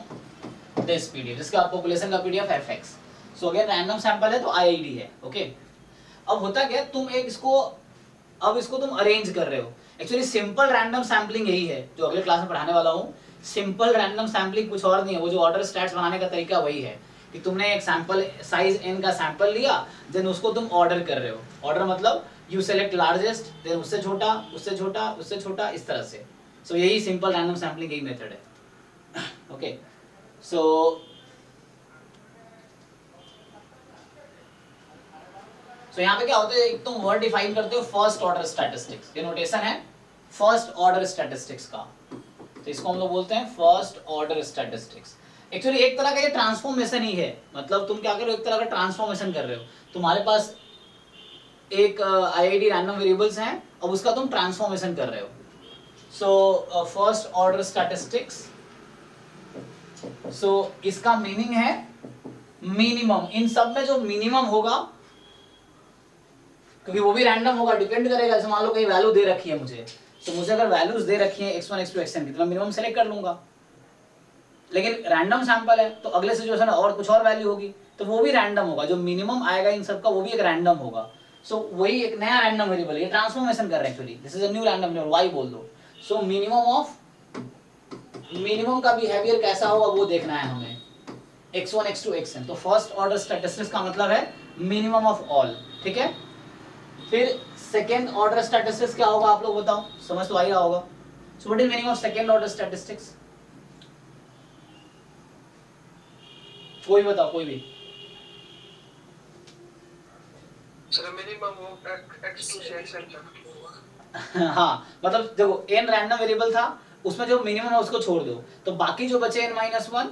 दिस पीडीएफ, जिसका पॉपुलेशन का PDF fx। So again random sample है तो IID है, ओके। अब होता क्या, तुम एक इसको तुम अरेंज कर रहे हो। एक्चुअली सिंपल रैंडम सैम्पलिंग यही है जो अगले क्लास में पढ़ाने वाला हूँ। सिंपल रैंडम सैम्पलिंग कुछ और नहीं है, वो जो ऑर्डर स्टैट्स बनाने का तरीका वही है कि तुमने एक सैंपल साइज n का सैंपल लिया, देन उसको तुम ऑर्डर कर रहे हो। ऑर्डर मतलब यू सेलेक्ट लार्जेस्ट, देन उससे छोटा, उससे छोटा, उससे छोटा, इस तरह से। सो यही सिंपल रैंडम सैम्पलिंग यही मेथड है, ओके। सो यहाँ पे क्या होता है, एक तुम वर्ड डिफाइन करते हो फर्स्ट ऑर्डर स्टैटिस्टिक्स, ये नोटेशन है फर्स्ट ऑर्डर स्टैटिस्टिक्स का, तो इसको हम लोग बोलते हैं फर्स्ट ऑर्डर स्टैटिस्टिक्स। एक्चुअली एक तरह का ये ट्रांसफॉर्मेशन ही है, मतलब तुम क्या कर रहे हो, एक तरह का ट्रांसफॉर्मेशन कर रहे हो। तुम्हारे पास एक IID रैंडम वेरिएबल्स हैं, अब उसका तुम ट्रांसफॉर्मेशन कर रहे हो। So first order statistics, so इसका मीनिंग है मिनिमम, इन सब में जो मिनिमम होगा, क्योंकि वो भी रैंडम होगा, डिपेंड करेगा। जैसे मान लो कहीं वैल्यू दे रखी है मुझे, तो मुझे अगर वैल्यूज दे रखी है x1 x2 xn की, तो मैं मिनिमम सेलेक्ट कर लूंगा। लेकिन रैंडम सैंपल है तो अगले सिचुएशन और कुछ और वैल्यू होगी, तो वो भी रैंडम होगा। जो मिनिमम आएगा इन सब का वो भी एक रैंडम होगा। सो वही एक नया रैंडम वेरिएबल है, ये ट्रांसफॉर्मेशन कर रहे हैं actually, this is a new random variable, y बोल दो। सो मिनिमम का बिहेवियर कैसा होगा वो देखना है हमें, x1 x2 xn। तो फर्स्ट ऑर्डर स्टैटिस्टिक्स का मतलब है मिनिमम ऑफ ऑल, ठीक है। फिर सेकेंड ऑर्डर स्टैटिस्टिक्स क्या होगा, आप लोग बताओ, समझ तो आ ही रहा होगा। सो what is meaning of second order statistics? कोई बताओ, कोई भी। सर मिनिमम x2 से xn तक। हाँ मतलब देखो n रैंडम वेरिएबल था, उसमें जो मिनिमम है उसको छोड़ दो, तो बाकी जो बचे n-1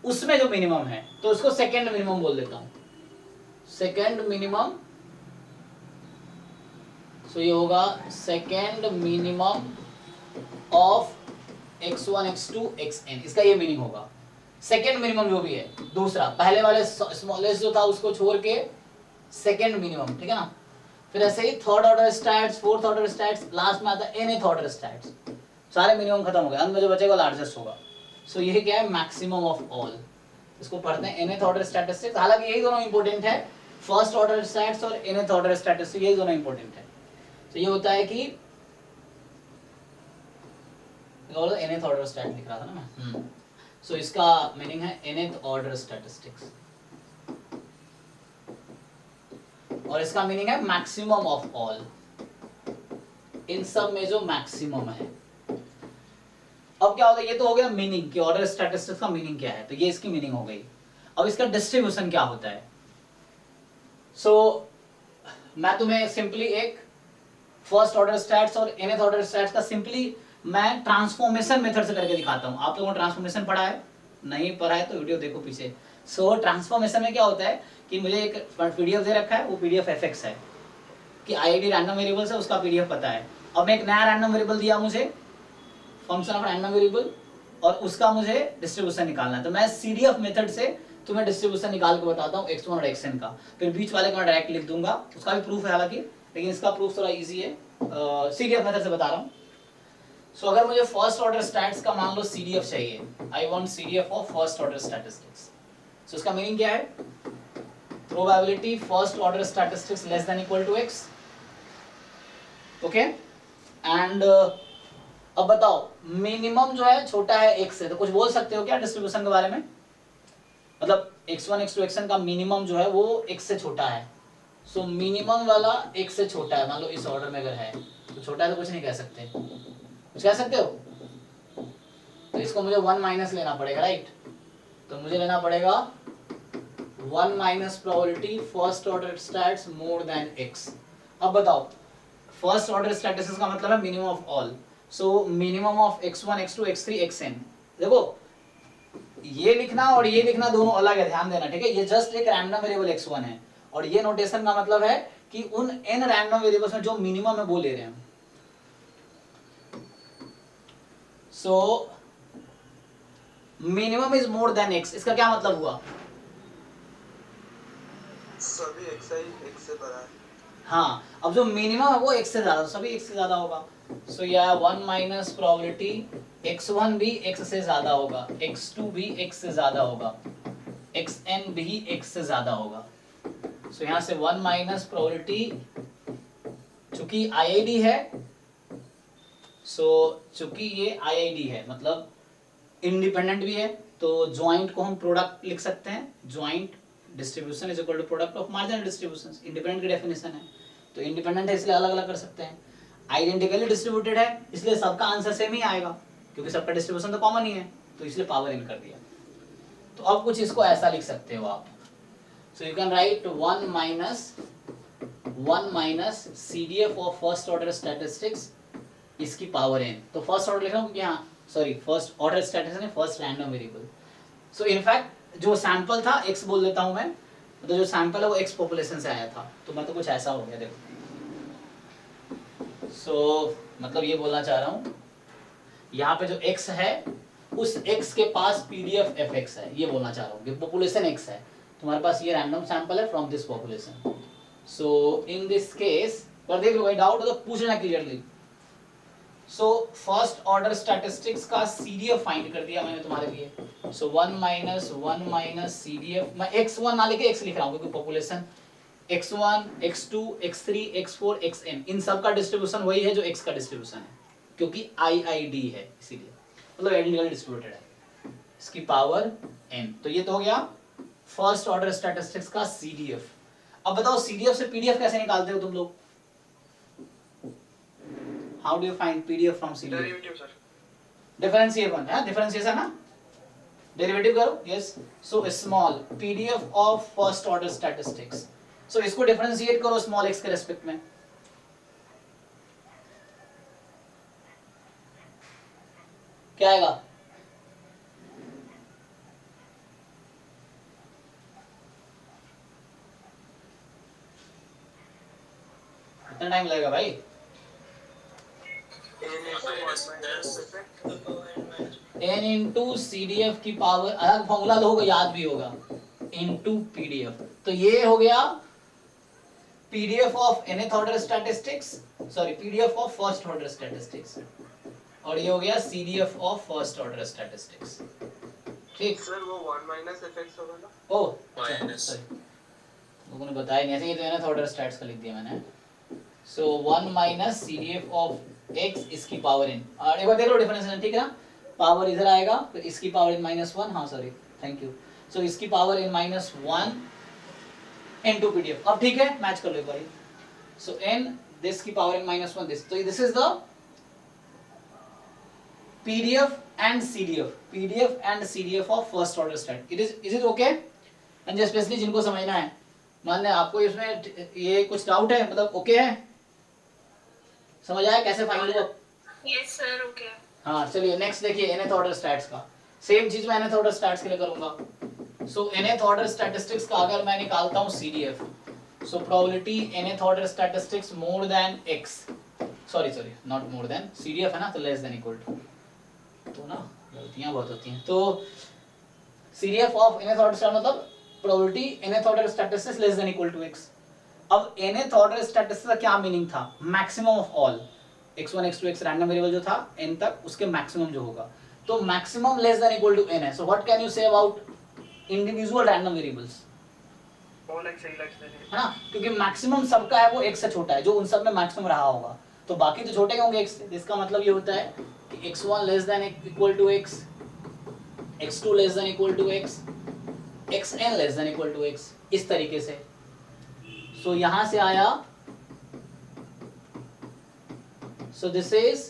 उसमें जो मिनिमम है, तो उसको सेकेंड मिनिमम बोल देता हूं, सेकेंड मिनिमम। सो ये होगा second minimum of x1 x2 xn, इसका ये मीनिंग होगा। सेकेंड मिनिमम जो भी है, दूसरा पहले वाले स्मॉलेस्ट जो था उसको छोड़ के सेकेंड मिनिमम, ठीक है ना। फिर ऐसे ही third order stats, fourth order stats, last में आता है nth ऑर्डर स्टैट्स। सारे मिनिमम खत्म हो गए, अंत में जो बचेगा लार्जेस्ट होगा। सो ये क्या है, मैक्सिमम ऑफ ऑल। इसको पढ़ते हैं nth ऑर्डर स्टैटिस्टिक्स। हालांकि यही दोनों इंपॉर्टेंट है, फर्स्ट ऑर्डर स्टैट्स और nth ऑर्डर स्टैटिस्टिक्स, यही दोनों इंपॉर्टेंट है। तो ये होता है कि और nth ऑर्डर स्टैट लिख रहा था ना मैं। सो इसका मीनिंग है nth ऑर्डर स्टैटिस्टिक्स, और इसका मीनिंग है मैक्सिमम ऑफ ऑल, इन सब में जो मैक्सिमम है। अब क्या होता है, ये तो हो गया मीनिंग कि ऑर्डर स्टैटिस्टिक्स का मीनिंग क्या है, तो ये इसकी मीनिंग हो गई। अब इसका डिस्ट्रीब्यूशन क्या होता है। सो मैं तुम्हें सिंपली एक फर्स्ट ऑर्डर स्टैट्स और nth ऑर्डर स्टैट्स का सिंपली मैं ट्रांसफॉर्मेशन मेथड से करके दिखाता हूं। आप लोगों ने ट्रांसफॉर्मेशन पढ़ा है, नहीं पढ़ा है तो वीडियो देखो पीछे। सो ट्रांसफॉर्मेशन में क्या होता है कि मुझे एक पीडीएफ दे रखा है, वो पीडीएफ एफएक्स है कि आईआईडी रैंडम वेरिएबल्स है, उसका पीडीएफ पता है। अब मैं एक नया रैंडम वेरिएबल दिया मुझे, फंक्शन ऑफ रैंडम वेरिएबल, और उसका मुझे डिस्ट्रीब्यूशन निकालना है। तो मैं सीडीएफ मेथड से तुम्हें डिस्ट्रीब्यूशन निकाल के बताता हूँ x1 और xn का, फिर बीच वाले का मैं डायरेक्ट लिख दूंगा, उसका भी प्रूफ है हालांकि, लेकिन इसका प्रूफ थोड़ा इजी है, सीडीएफ मेथड से बता रहा हूँ। सो अगर मुझे फर्स्ट ऑर्डर स्टैट्स का मान लो सीडीएफ चाहिए, I want CDF of first order statistics. So इसका मीनिंग क्या है, probability first order statistics less than equal to x, okay. And अब बताओ मिनिमम जो है छोटा है x से, तो कुछ बोल सकते हो क्या डिस्ट्रीब्यूशन के बारे में, मतलब x1 x2 xn का मिनिमम जो है वो x से छोटा है। सो मिनिमम वाला x से छोटा है, मान लो इस ऑर्डर में अगर है तो छोटा है, तो कुछ नहीं कह सकते, कुछ कह सकते हो। तो इसको मुझे 1 माइनस लेना पड़ेगा, राइट। तो मुझे लेना पड़ेगा 1 minus probability first order stats more than x। अब बताओ फर्स्ट ऑर्डर स्टैटिस्टिक्स का मतलब है minimum of all. So minimum of x1 x2 x3 xn। देखो ये लिखना और ये लिखना दोनों अलग है, ध्यान देना, ठीक है। ये जस्ट एक रैंडम वेरिएबल x1 है, और ये नोटेशन का मतलब है कि उन n रैंडम वेरिएबल्स में जो मिनिमम है वो ले रहे हैं। So minimum is more then x, इसका क्या मतलब हुआ, सभी xi x से बड़ा है। हाँ, अब जो मिनिमम है वो x से ज्यादा, सभी x से ज्यादा होगा। सो यह 1 माइनस प्रोबेबिलिटी x1 भी x से ज्यादा होगा, x2 भी x से ज्यादा होगा, xn भी x से ज्यादा होगा। सो यहाँ से 1 माइनस प्रोबेबिलिटी, चूंकि आईआईडी है, सो चूंकि ये आईआईडी है मतलब इंडिपेंडेंट भी है, तो ज्वाइंट को हम प्रोडक्ट लिख सकते हैं, joint distribution is equal to product of marginal distributions. Independent की डेफिनेशन है, तो इंडिपेंडेंट है इसलिए अलग अलग कर सकते हैं। आइडेंटिकली डिस्ट्रीब्यूटेड है इसलिए सबका आंसर सेम ही आएगा, क्योंकि सबका डिस्ट्रीब्यूशन तो कॉमन ही है, तो इसलिए पावर इन कर दिया। तो अब कुछ इसको ऐसा लिख सकते हो आप, सो you can write 1 minus CDF of first order statistics इसकी पावर n। तो फर्स्ट ऑर्डर लिख रहा हूँ क्योंकि यहाँ सॉरी फर्स्ट ऑर्डर स्टैटिस्टिक्स है first random variable. So in fact जो सैंपल था x बोल देता हूँ मैं, तो जो सैंपल है वो x पॉपुलेशन से आया था, तो मैं तो कुछ ऐसा हो गया देखो। सो मतलब ये बोलना चाह रहा हूँ यहाँ पे जो x है उस x के पास PDF fx है, ये बोलना चाह रहा हूँ। पॉपुलेशन x है, तुम्हारे पास ये रैंडम सैंपल है from this population. So in this case पर देख लो भाई, डाउट हो तो पूछ लेना clearly. So first order statistics का CDF फाइंड कर दिया मैंने तुम्हारे लिए। सो 1 माइनस CDF, मैं x1 ना लेके x लिख रहा हूँ क्योंकि population x1 x2 x3 x4 xn इन सब का डिस्ट्रीब्यूशन वही है जो x का डिस्ट्रीब्यूशन है, क्योंकि IID है इसीलिए, मतलब आइडेंटिकली डिस्ट्रीब्यूटेड है, इसकी पावर n। तो ये तो हो गया फर्स्ट ऑर्डर स्टैटिस्टिक्स का CDF। अब बताओ CDF से PDF कैसे निकालते हो तुम लोग, how do you find PDF from CDF? Derivative sir, differentiation है, डिफरेंशिएशन ना, डेरिवेटिव करो, yes. So small PDF of first order statistics, so इसको डिफरेंशिएट करो स्मॉल x के रेस्पेक्ट में, क्या आएगा, कितना टाइम लगेगा भाई, n इंटू CDF की पावर, अलग फॉर्मूला लोगों को याद भी होगा, इंटू PDF। तो ये हो गया PDF of nth order statistics, sorry PDF of first order statistics, और ये हो गया CDF of first order statistics, ठीक। सर वो 1 माइनस fx होगा ना? ओह माइनस, लोगों ने बताया नहीं, ऐसे ये तो nth ऑर्डर स्टैट्स का लिख दिया मैंने। सो 1 माइनस CDF ऑफ x इसकी पावर n, और एक बार देख लो डिफरेंशिएशन, ठीक है ना, पावर इधर आएगा फिर इसकी पावर n -1, हाँ सॉरी थैंक यू, सो इसकी पावर n -1 into PDF। अब ठीक है मैच कर लो एक बार, सो n दिस की पावर n -1 दिस, तो this is the PDF and CDF of first order stat। is it okay? and specially जिनको समझना है, मान लें आपको इसमें ये कुछ डाउट है, मतलब ओके है, समझ आया कैसे फाइंड होगा? Yes sir okay. हाँ चलिए नेक्स्ट देखिए nth ऑर्डर स्टैट्स का, सेम चीज मैं nth ऑर्डर स्टैट्स के लिए करूंगा। सो nth ऑर्डर स्टैटिस्टिक्स का अगर मैं निकालता हूँ CDF, so probability nth order statistics more than x, sorry not more than, CDF है ना तो लेस देन इक्वल टू, तो ना गलतियां बहुत होती हैं, तो CDF of nth order stat मतलब probability nth order statistics less than equal to x। अब nth ऑर्डर स्टैटिस्टिक्स का क्या मीनिंग था? Maximum of all, x1 x2 x random variable जो था n तक, उसके मैक्सिमम जो होगा, तो maximum less than equal to n है। So what can you say about individual random variables, all x ही लेस देन है ना, क्योंकि मैक्सिमम सबका है वो x से छोटा है, जो उन सब में मैक्सिमम रहा होगा, तो बाकी तो छोटे होंगे x से। इसका मतलब ये होता है कि x1 less than equal to x, x2 less than equal to x, xn less than equal to x, इस तरीके से। सो यहां से आया, so this is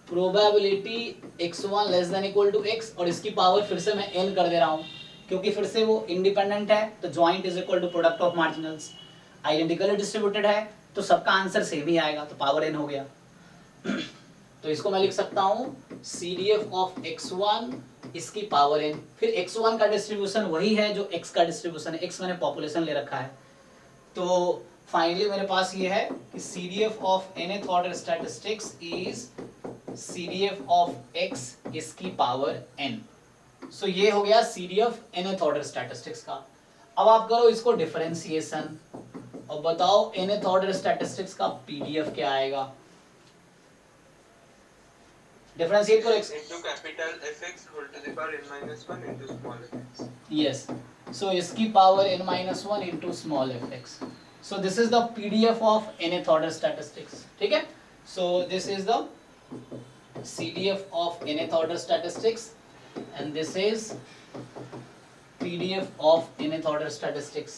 probability x1 less than equal to x, और इसकी पावर फिर से मैं n कर दे रहा हूं, क्योंकि फिर से वो इंडिपेंडेंट है, तो joint is equal to product of marginals, identically distributed है तो सबका आंसर सेम ही आएगा, तो पावर n हो गया। तो इसको मैं लिख सकता हूं CDF ऑफ x1 इसकी पावर n, फिर x1 का डिस्ट्रीब्यूशन वही है जो x का डिस्ट्रीब्यूशन है, x मैंने पॉपुलेशन ले रखा है, तो फाइनली मेरे पास ये है कि CDF of nth order statistics is CDF of x इसकी पावर n। सो ये हो गया CDF nth ऑर्डर स्टैटिस्टिक्स का। अब आप करो इसको डिफरेंशिएशन और बताओ nth ऑर्डर स्टैटिस्टिक्स का PDF क्या आएगा? डिफरेंशिएट करो x into capital Fx whole to the power n -1 into small fx। Yes, सो इसकी power n-1 into small fx। So this is the PDF of nth order statistics, ठीक है। So this is the CDF of nth order statistics and this is PDF of nth order statistics,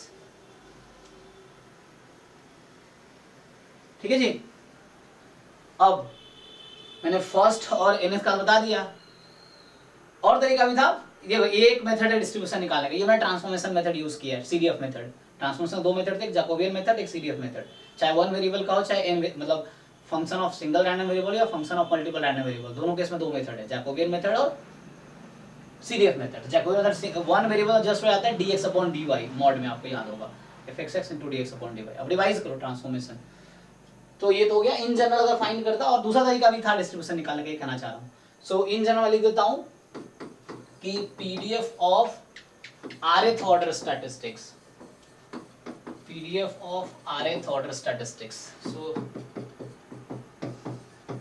ठीक है जी। अब मैंने first और nth का बता दिया, और तरीका भी था, ये एक मेथड है डिस्ट्रीब्यूशन निकालने का, ये मैंने ट्रांसफॉर्मेशन मेथड यूज किया है, CDF मेथड। ट्रांसफॉर्मेशन दो मेथड थे, एक जैकोबियन मेथड, एक CDF मेथड, चाहे वन वेरिएबल का हो चाहे n, मतलब function of single random variable या function of multiple random variable, दोनों केस में दो मेथड है, जैकोबियन मेथड और CDF method. Jacobian method one variable just हो जाता है dx/dy मॉड में, आपको याद होगा fxx * dx/dy। अब रिवाइज करो ट्रांसफॉर्मेशन, तो ये तो हो गया इन जनरल अगर फाइंड करता, और दूसरा तरीका भी था डिस्ट्रीब्यूशन निकालने का, ये कहना चाह रहा हूँ। सो इन जनरल लिख देता हूँ कि PDF of rth order statistics, PDF of rth order statistics. So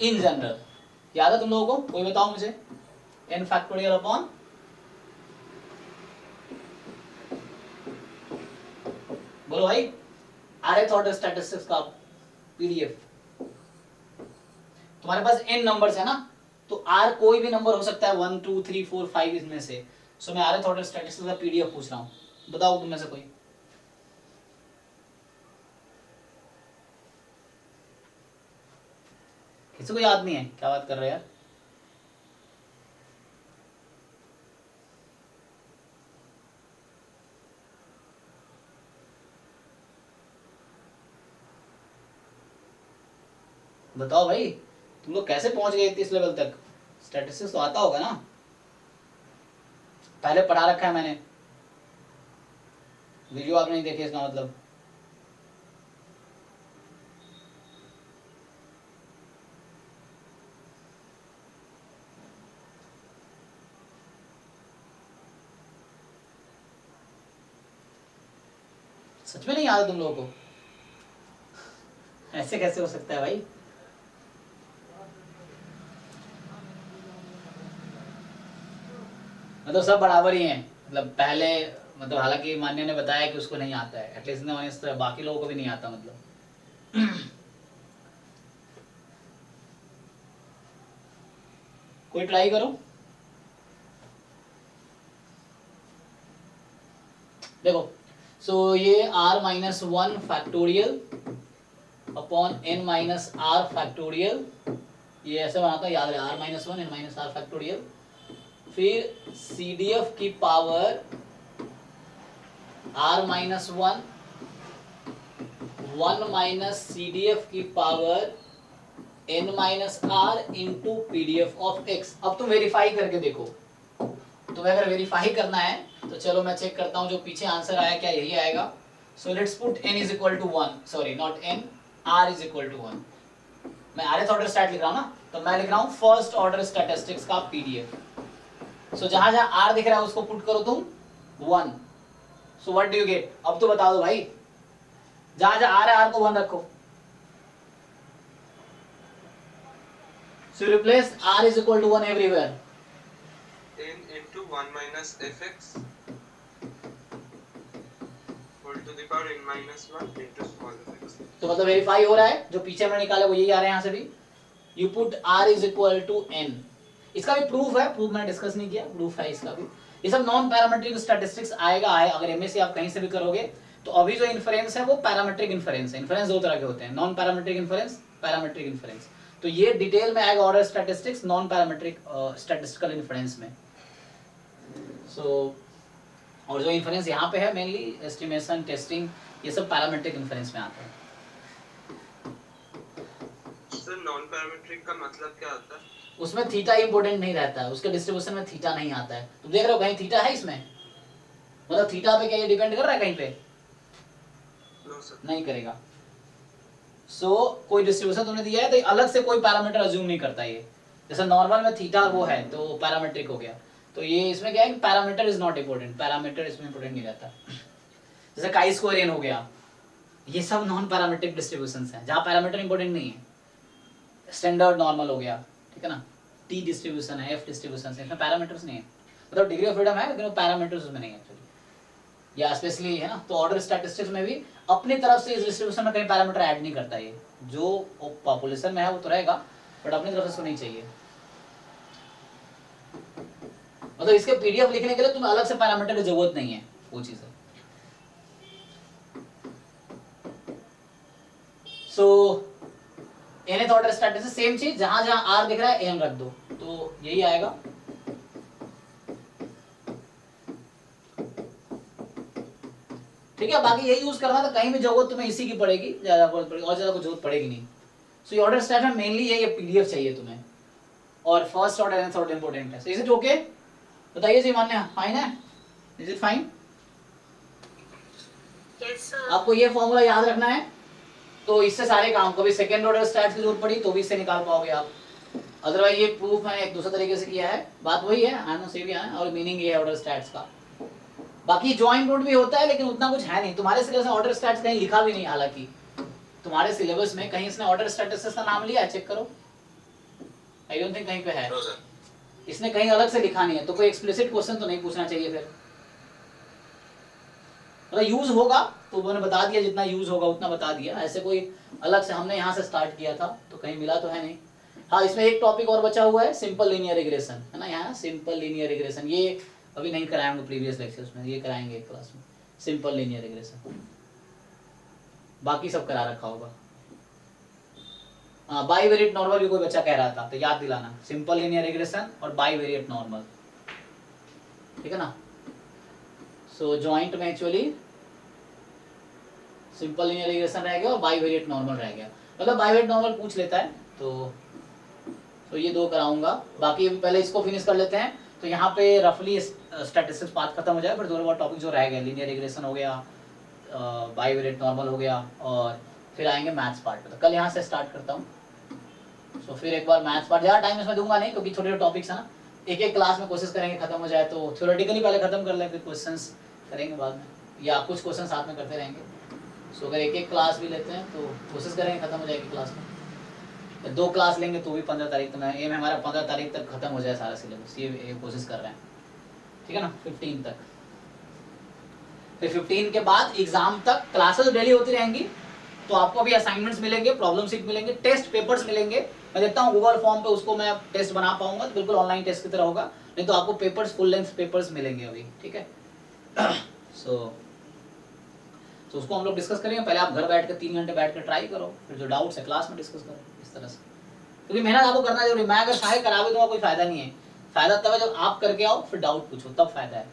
in general याद है तुम लोगों को? कोई बताओ मुझे, n फैक्टोरियल अपॉन बोलो भाई, rth ऑर्डर स्टैटिस्टिक्स का PDF। तुम्हारे पास n नंबर्स है ना, तो r कोई भी नंबर हो सकता है, 1 2 3 4 5 इसमें से। सो मैं rth ऑर्डर स्टैटिस्टिक्स का PDF पूछ रहा हूँ, बताओ तुम में से कोई। किसी को याद नहीं है? क्या बात कर रहे हैं यार। बताओ भाई, तुम लोग कैसे पहुंच गए इस लेवल तक? स्टैटिस्टिक्स तो आता होगा ना, पहले पढ़ा रखा है मैंने, वीडियो आप नहीं देखे इसका मतलब। सच में नहीं याद तुम लोगों को? ऐसे कैसे हो सकता है भाई? मतलब सब बराबर ही हैं, मतलब पहले, मतलब हालांकि मान्य ने बताया कि उसको नहीं आता है, एटलीस्ट बाकी लोगों को भी नहीं आता, मतलब कोई ट्राई करो। देखो सो ये r minus 1 factorial upon n minus r factorial, ये ऐसे बनाता है, याद रहे r minus 1 n minus r factorial, फिर CDF की power r minus 1 minus CDF की power n minus r into PDF of x। अब तुम वेरीफाई करके देखो, तुम्हें अगर वेरीफाई करना है तो चलो मैं चेक करता हूँ जो पीछे आंसर आया क्या यही आएगा। So let's put n is equal to 1, sorry not n, r is equal to 1। मैं rth ऑर्डर स्टैट लिख रहा हूँ ना, तो मैं लिख रहा हूँ फर्स्ट ऑर्डर स्टैटिस्टिक्स का PDF। सो जहां जहां r दिख रहा है उसको पुट करो तुम 1। So what do you get? अब तो बता दो भाई, जहां जहां r है r को 1 रखो। So replace r is equal to 1 everywhere. n into 1 minus fx whole to the power n minus 1 into small fx। तो मतलब वेरीफाई हो रहा है, जो पीछे हमने निकाला वो यही आ रहा है यहाँ से भी। You put r is equal to n। इसका भी प्रूफ है, प्रूफ मैंने डिस्कस नहीं किया, प्रूफ है इसका भी। ये सब नॉन पैरामेट्रिक स्टैटिस्टिक्स आएगा अगर एमएससी आप कहीं से भी करोगे तो। अभी जो इन्फरेंस है वो पैरामेट्रिक इन्फरेंस है। इन्फरेंस दो तरह के होते हैं, non parametric inference, parametric inference. तो ये डिटेल में आएगा order statistics non parametric statistical inference में। सो और जो इन्फरेंस यहाँ पे है मेनली एस्टिमेशन, टेस्टिंग, ये सब पैरामेट्रिक इन्फरेंस में आता है। सर नॉन पैरामेट्रिक का मतलब क्या होता है? उसमें थीटा इंपॉर्टेंट नहीं रहता है, उसके डिस्ट्रीब्यूशन में थीटा नहीं आता है। तुम देख रहे हो कहीं थीटा है इसमें? मतलब थीटा पे क्या ये डिपेंड कर रहा है कहीं पे? नो सर, नहीं करेगा। सो कोई डिस्ट्रीब्यूशन तुमने दिया है तो अलग से कोई पैरामीटर अज्यूम नहीं करता ये। जैसे नॉर्मल में थीटा वो है तो पैरामेट्रिक हो गया, तो ये इसमें क्या है कि parameter is not important, parameter इसमें इंपॉर्टेंट नहीं रहता। जैसे काई स्क्वायर एन हो गया, ये सब नॉन पैरामेट्रिक डिस्ट्रीब्यूशंस हैं जहाँ पैरामीटर इंपॉर्टेंट नहीं है। स्टैंडर्ड नॉर्मल हो गया, ठीक है ना, टी डिस्ट्रीब्यूशन है, एफ डिस्ट्रीब्यूशन है, इसमें पैरामीटर्स नहीं है। मतलब डिग्री ऑफ फ्रीडम है लेकिन वो पैरामीटर्स उसमें नहीं है एक्चुअली, या स्पेशली है ना। तो ऑर्डर स्टैटिस्टिक्स में भी अपनी तरफ से इस डिस्ट्रीब्यूशन में कहीं पैरामीटर ऐड नहीं करता ये, जो पॉपुलेशन में है वो तो रहेगा बट अपनी तरफ से इसको नहीं चाहिए। मतलब इसके पीडीएफ लिखने के लिए तुम्हें अलग से पैरामीटर की जरूरत नहीं है, वो चीज है। सो nth ऑर्डर स्टैटिस्टिक्स सेम चीज, जहां जहां r दिख रहा है n रख दो, तो यही आएगा। ठीक है, बाकी यही यूज करना, तो कहीं भी जरूरत तुम्हें इसी की पड़ेगी, ज्यादा पड़ेगी और ज्यादा कुछ जरूरत पड़ेगी नहीं। सो ये ऑर्डर स्टैट में मेनली ये पीडीएफ चाहिए तुम्हें, और first order and order important है। Is it okay? बताइए जी, मान्य फाइन है? Is it fine? Yes sir. आपको ये फॉर्मूला याद रखना है, तो इससे सारे काम, कभी सेकंड ऑर्डर स्टैट्स की जरूरत पड़ी तो भी इससे निकाल पाओगे आप। अदरवाइज ये प्रूफ मैंने एक दूसरे तरीके से किया है, बात वही है, आना से भी आना, और मीनिंग ये है ऑर्डर स्टैट्स का। बाकी जॉइंट रूट भी होता है लेकिन उतना कुछ है नहीं। तुम्हारे सिलेबस में ऑर्डर स्टैट्स कहीं लिखा भी नहीं, हालांकि तुम्हारे सिलेबस में कहीं इसने ऑर्डर स्टैटिस्टिक्स का नाम लिया है, चेक करो। आई डोंट थिंक कहीं पे है, नो सर। इसने कहीं अलग से लिखा नहीं है, तो कोई एक्सप्लिसिट क्वेश्चन तो नहीं पूछना चाहिए फिर। मतलब यूज होगा तो उन्होंने बता दिया, जितना यूज होगा उतना बता दिया, ऐसे कोई अलग से हमने यहाँ से स्टार्ट किया था तो कहीं मिला तो है नहीं। हाँ, इसमें एक टॉपिक और बचा हुआ है, सिंपल लीनियर रिग्रेशन, है ना, यहाँ सिंपल लीनियर रिग्रेशन, ये अभी नहीं कराएंगे प्रीवियस लेक्चर्स में, ये कराएंगे एक क्लास में, सिंपल लीनियर रिग्रेशन। बाकी सब करा रखा होगा। हाँ, बाईवेरिएट नॉर्मल भी कोई बच्चा कह रहा था तो याद दिलाना, सिंपल लीनियर रिग्रेशन और बाईवेरिएट नॉर्मल, ठीक है ना। सो जॉइंट में एक्चुअली सिंपल लीनियर रिग्रेशन रह गया और बाईवेरिएट नॉर्मल रह गया। मतलब बाईवेरिएट नॉर्मल पूछ लेता है तो ये दो कराऊंगा। बाकी अभी पहले इसको फिनिश कर लेते हैं, तो यहाँ पे रफली स्टैटिस्टिक्स पार्ट खत्म हो जाए, पर थोड़े बहुत टॉपिक जो रह गए, लीनियर रिग्रेशन हो गया, बाईवेरिएट नॉर्मल हो गया, और फिर आएंगे मैथ्स पार्ट पे। तो कल यहाँ से स्टार्ट करता हूँ। सो फिर एक बार मैथ्स पार्ट, ज़्यादा टाइम इसमें दूंगा नहीं क्योंकि छोटे छोटे टॉपिक्स हैं ना, एक एक क्लास में कोशिश करेंगे खत्म हो जाए, तो थ्योरेटिकली पहले खत्म कर लें, फिर क्वेश्चंस करेंगे बाद में, या कुछ क्वेश्चन साथ में करते रहेंगे। सो अगर एक एक क्लास भी लेते हैं तो कोशिश करेंगे खत्म हो जाएगी क्लास में। 2 क्लास लेंगे तो भी 15 तारीख तक, एम है हमारा 15 तारीख तक खत्म हो जाए सारा सिलेबस, ये कोशिश कर रहे हैं, ठीक है ना, 15 तक। फिर 15 के बाद एग्जाम तक क्लासेस डेली होती रहेंगी, तो आपको भी असाइनमेंट्स मिलेंगे, प्रॉब्लम शीट मिलेंगे, टेस्ट पेपर्स मिलेंगे, मैं देखता हूँ गूगल फॉर्म पे उसको मैं टेस्ट बना पाऊंगा तो बिल्कुल ऑनलाइन टेस्ट की तरह होगा, नहीं तो आपको पेपर्स फुल लेंथ पेपर्स मिलेंगे अभी, ठीक है। सो उसको हम लोग डिस्कस करेंगे। पहले आप घर बैठ कर 3 घंटे बैठ कर ट्राई करो, फिर जो डाउट्स है क्लास में डिस्कस करो इस तरह से, क्योंकि मेहनत आपको करना जरूरी। मैं अगर सारे करा भी दूंगा कोई फायदा नहीं है, फायदा तब है जब आप करके आओ फिर डाउट पूछो, तब फायदा है,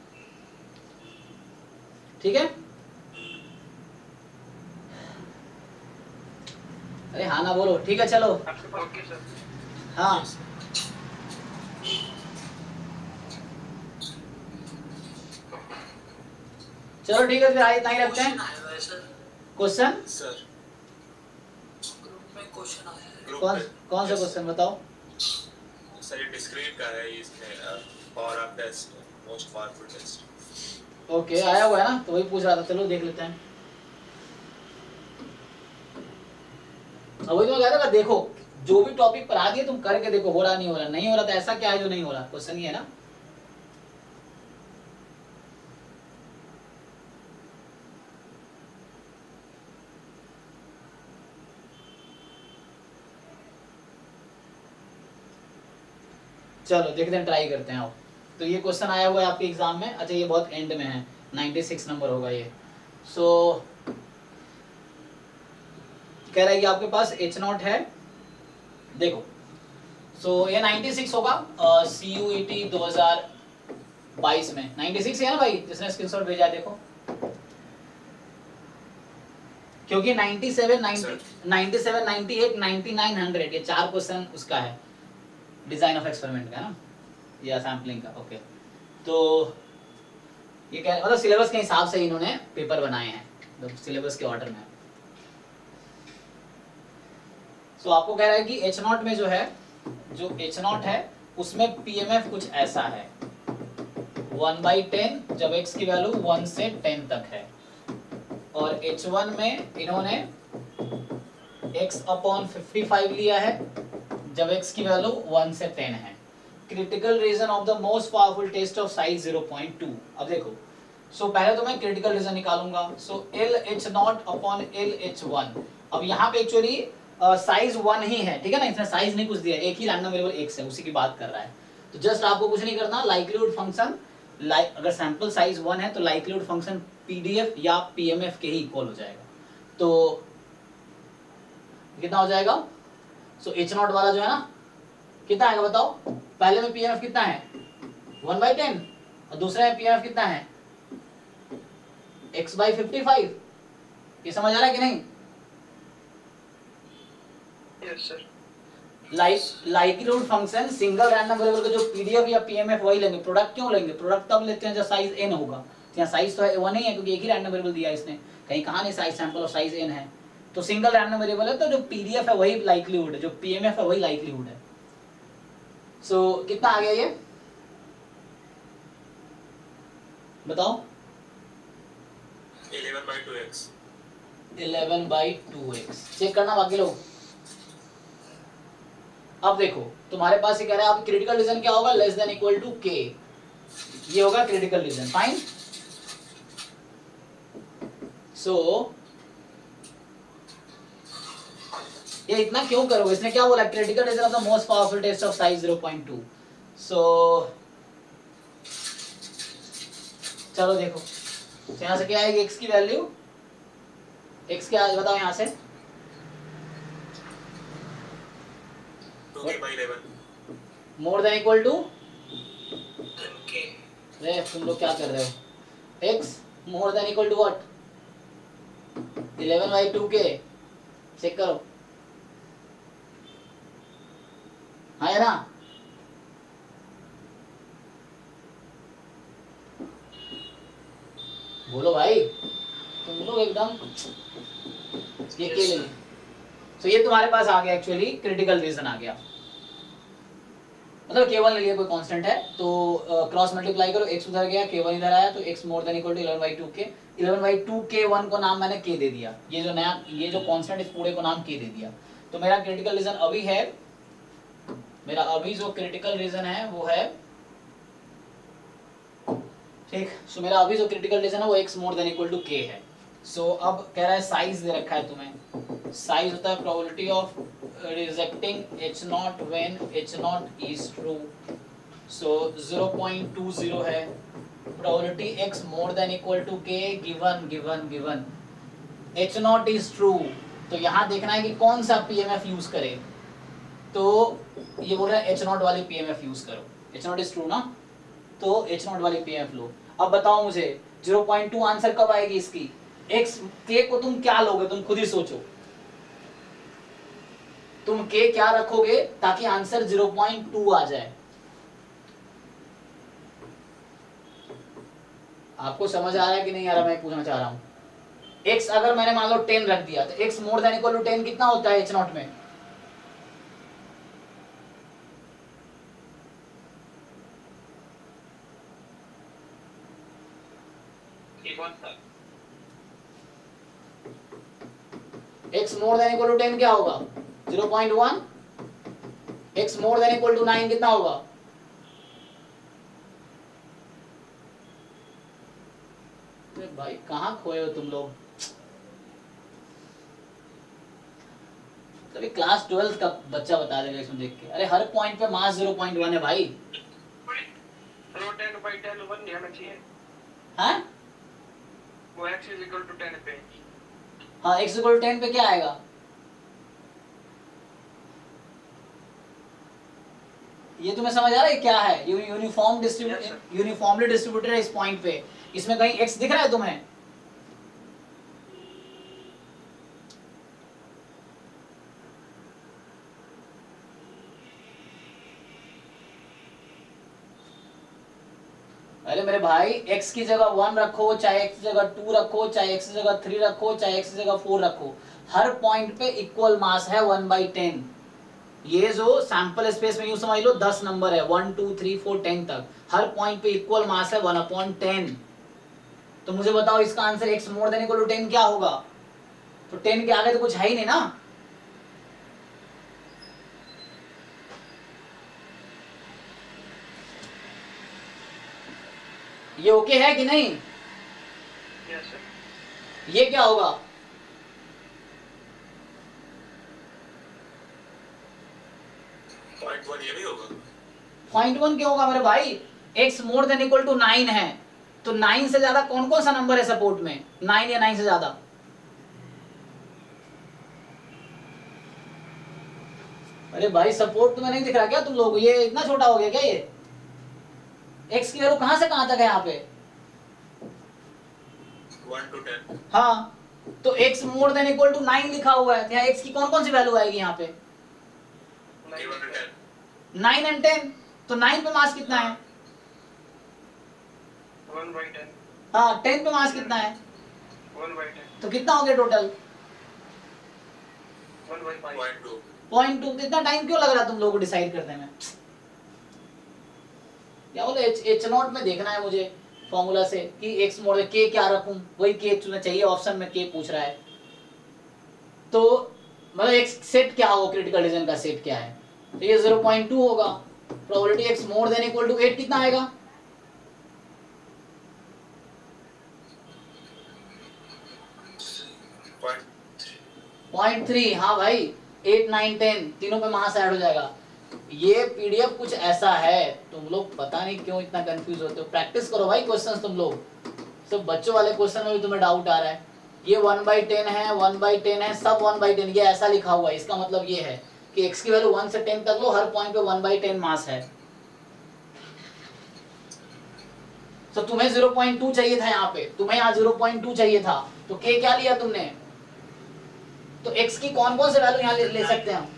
ठीक है। अरे हाँ ना बोलो, ठीक है चलो। Okay sir. हाँ चलो ठीक है, फिर आइए नहीं रखते हैं क्वेश्चन आया हुआ है सर, क्वेश्चन। सर ग्रुप में क्वेश्चन आया है। ग्रुप कौन में कौन सा क्वेश्चन बताओ। सर ये डिस्क्रीट का है, इसमें power of test, most powerful test. Okay आया हुआ है ना, तो वही पूछ रहा था, चलो देख लेते हैं। अब वही तो कह रहा था, देखो जो भी टॉपिक पढ़ा दिए तुम करके देखो, हो रहा नहीं हो रहा, नहीं हो रहा तो ऐसा क्या है जो नहीं हो रहा, क्वेश्चन ये है ना। चलो देखते हैं, ट्राई करते हैं। आओ तो ये क्वेश्चन आया हुआ है आपके एग्जाम में, अच्छा ये बहुत एंड में है, 96 नंबर होगा ये। सो कह रहा है कि आपके पास H0 है, देखो। सो ये 96 होगा CUET 2022 में 96 है ना भाई, जिसने स्क्रीनशॉट भेजा है देखो, क्योंकि 97, 98, 99, 100 ये 4 क्वेश्चन उसका है, डिजाइन ऑफ एक्सपेरिमेंट का ना या सैम्पलिंग का। ओके तो ये क्या मतलब सिलेबस के हिसाब से इन्होंने पेपर बनाए हैं, मतलब सिलेबस के ऑर्डर में। सो आपको कह रहा है कि H0 में जो है, जो H0 है उसमें PMF कुछ ऐसा है 1/10 जब x की वैल्यू 1 से 10 तक है, और H1 में इन्होंने x/55 लिया है जब x की वैल्यू 1 से 10 है। Critical region of the most powerful test of size 0.2। अब देखो, सो पहले तो मैं क्रिटिकल रीजन निकालूंगा। सो LH0/LH1। अब यहाँ पे एक्चुअली साइज 1 ही है, ठीक है ना, इसने साइज नहीं कुछ दिया, एक ही रैंडम वेरिएबल x है, उसी की बात कर रहा है। तो जस्ट आपको कुछ नहीं करना, लाइक्लीहुड फंक्शन अगर सैंपल साइज 1 है तो लाइक्लीहुड फंक्शन PDF या PMF के ही इक्वल हो जाएगा। तो कितना हो जाएगा, सो H0 वाला जो है ना कितना आएगा बताओ। पहले में PMF कितना है 1/10 और दूसरे में PMF कितना है x/55। ये समझ आ रहा है कि नहीं। Yes sir. Likelihood function single random variable का जो PDF या PMF वही लेंगे। प्रोडक्ट क्यों लेंगे, प्रोडक्ट तब लेते हैं जब साइज n होगा। यहाँ साइज तो 1 ही है क्योंकि एक ही रैंडम वेरिएबल दिया है इसने, कहीं कहा नहीं साइज सैंपल और साइज n है, तो सिंगल रैंडम वेरिएबल है, तो जो PDF है वही लाइक्लीहुड है, जो PMF है वही लाइक्लीहुड है। सो कितना आ गया ये बताओ। 11/2x। 11/2x चेक करना बाकी लोग। अब देखो तुम्हारे पास ये कह रहा है आप क्रिटिकल रीजन क्या होगा, less than equal to k, ये होगा क्रिटिकल रीजन। फाइन। सो ये इतना क्यों करोगे, इसने क्या बोला, critical region of the most powerful test of size 0.2। So चलो देखो, तो यहां से क्या आएगी x की वैल्यू, x क्या बताओ यहां से 2k/11। More than equal to, 10K। अरे तुम लोग क्या कर रहे हो, x more than equal to what 11/2k। Check करो, हाँ है ना। बोलो भाई, तुम लोग एकदम ये के लिए। तो ये तुम्हारे पास आ गया एक्चुअली क्रिटिकल रीजन आ गया, मतलब केवल ले लिया कोई कांस्टेंट है तो क्रॉस मल्टीप्लाई करो, x उधर गया k1 इधर आया, तो x more than equal to 11/2k। 11/2k1 को नाम मैंने k दे दिया, ये जो नया ये जो कांस्टेंट इस पूरे को नाम k दे दिया। तो मेरा क्रिटिकल रीजन अभी है, मेरा अभी जो क्रिटिकल रीजन है वो है, ठीक। सो मेरा अभी जो क्रिटिकल रीजन है वो x more than equal to k है। सो अब कह रहा है साइज दे रखा है तुम्हें, साइज होता है probability of rejecting H naught when H naught is true. So 0.20 है. Probability x more than equal to k given H naught is true. तो यहाँ देखना है कि कौन सा PMF यूज करे. तो ये बोल रहा है H naught वाली PMF यूज करो. H naught is true ना, तो H naught वाली PMF लो. अब बताओ मुझे 0.2 आंसर कब आएगी इसकी. x k को तुम क्या लोगे, तुम खुद ही सोचो. तुम k क्या रखोगे ताकि आंसर 0.2 आ जाए. आपको समझ आ रहा है कि नहीं आ रहा, मैं पूछना चाह रहा हूं. x अगर मैंने मान लो 10 रख दिया तो x more than equal to 10 कितना होता है H नॉट में. x more than equal to 10 क्या होगा 0.1. x more than equal to 9 कितना होगा. भाई कहाँ खोए हो तुम लोग. तभी क्लास 12 का बच्चा बता देगा इसमें देख के. अरे हर पॉइंट पे मास 0.1 है भाई. रो 10/10 1 नहीं आना चाहिए. हाँ वो x is equal to 10 पे. हाँ x इक्वल 10 पे क्या आएगा. ये तुम्हें समझ आ रहा है क्या है. यूनिफॉर्मली डिस्ट्रीब्यूटेड है इस पॉइंट पे. इसमें कहीं x दिख रहा है तुम्हें. अरे मेरे भाई x की जगह 1 रखो, चाहे x की जगह 2 रखो, चाहे x की जगह 3 रखो, चाहे x की जगह 4 रखो, हर पॉइंट पे इक्वल मास है 1/10. ये जो सैंपल स्पेस में यूं समझ लो 10 नंबर है 1 2 3 4 10 तक. हर पॉइंट पे इक्वल मास है 1/10. तो मुझे बताओ इसका answer x more than equal to 10 क्या होगा. तो 10 के आगे तो कुछ है ही नहीं ना. ये ओके है कि नहीं. Yes sir. ये क्या होगा. पॉइंट 1 ये भी होगा. 0.1 क्यों होगा मेरे भाई. x more than equal to 9 है, तो 9 से ज्यादा कौन कौन सा नंबर है सपोर्ट में. 9 या 9 से ज्यादा. अरे भाई सपोर्ट तुम्हें नहीं दिख रहा क्या तुम लोग. ये इतना छोटा हो गया क्या. ये x की वैल्यू कहां से कहां तक है यहाँ पे. 1 to 10. हाँ तो x more than equal to 9 लिखा हुआ है, तो यहाँ x की कौन कौन सी वैल्यू आएगी यहाँ पे. 1 to 10. 9 and 10. तो 9 पे मास कितना है. 1/10. हाँ 10 पे मास कितना है. 1/10. तो कितना हो गया टोटल 1/5. 0.2. 0.2. तो इतना टाइम क्यों लग रहा है तुम लोगों को डिसाइड करने में. क्या बोले H नॉट में देखना है मुझे फॉर्मूला से कि x मोर k क्या रखूं. वही k चुनना चाहिए. ऑप्शन में k पूछ रहा है तो मतलब एक सेट क्या होगा. क्रिटिकल डिवीजन का सेट क्या है. तो ये 0.2 होगा. Probability x more than equal to 8 कितना आएगा. 0.3. हाँ भाई 8 9 10 तीनों पे मास ऐड हो जाएगा. ये पीडीएफ कुछ ऐसा है, तुम लोग पता नहीं क्यों इतना कंफ्यूज होते हो. प्रैक्टिस करो भाई क्वेश्चंस. तुम लोग सब बच्चों वाले क्वेश्चन में भी तुम्हें डाउट आ रहा है. ये 1/10 है 1/10 है सब 1/10. ये ऐसा लिखा हुआ है. इसका मतलब ये है कि x की वैल्यू 1 से 10 तक लो, हर पॉइंट पे 1/10 मास है. तो तुम्हें 0.2 चाहिए था यहाँ पे, तुम्हें यहाँ 0.2 चाहिए था, तो k क्या लिया तुमने. तो x की कौन कौन से वैल्यू यहाँ ले सकते हैं हम.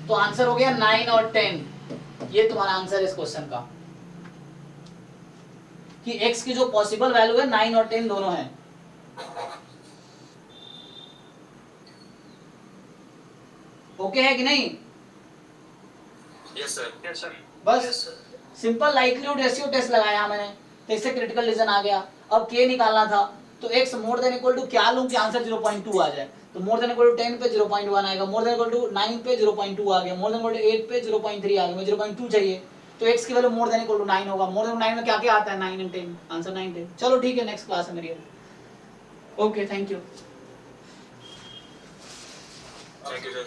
तो आंसर हो गया 9 और 10. ये तुम्हारा आंसर है इस क्वेश्चन का कि x की जो पॉसिबल वैल्यू है 9 और 10 दोनों है. ओके है कि नहीं. Yes sir. Yes sir. बस सिंपल लाइक्लीहुड रेशियो टेस्ट लगाया मैंने, तो इससे क्रिटिकल रीजन आ गया. अब k निकालना था, तो x more than equal to क्या लूं कि आंसर 0.2 आ जाए. तो मोर देन इक्वल टू 10 पे 0.1 आएगा, मोर देन इक्वल टू 9 पे 0.2 आ गया, मोर देन इक्वल टू 8 पे 0.3 आ गया. मुझे 0.2 चाहिए, तो x की value more than equal to 9 होगा. मोर देन 9 में क्या क्या आता है 9 and 10. आंसर 9 10. चलो ठीक है, नेक्स्ट क्लास है मेरी. Okay thank you. Thank you sir.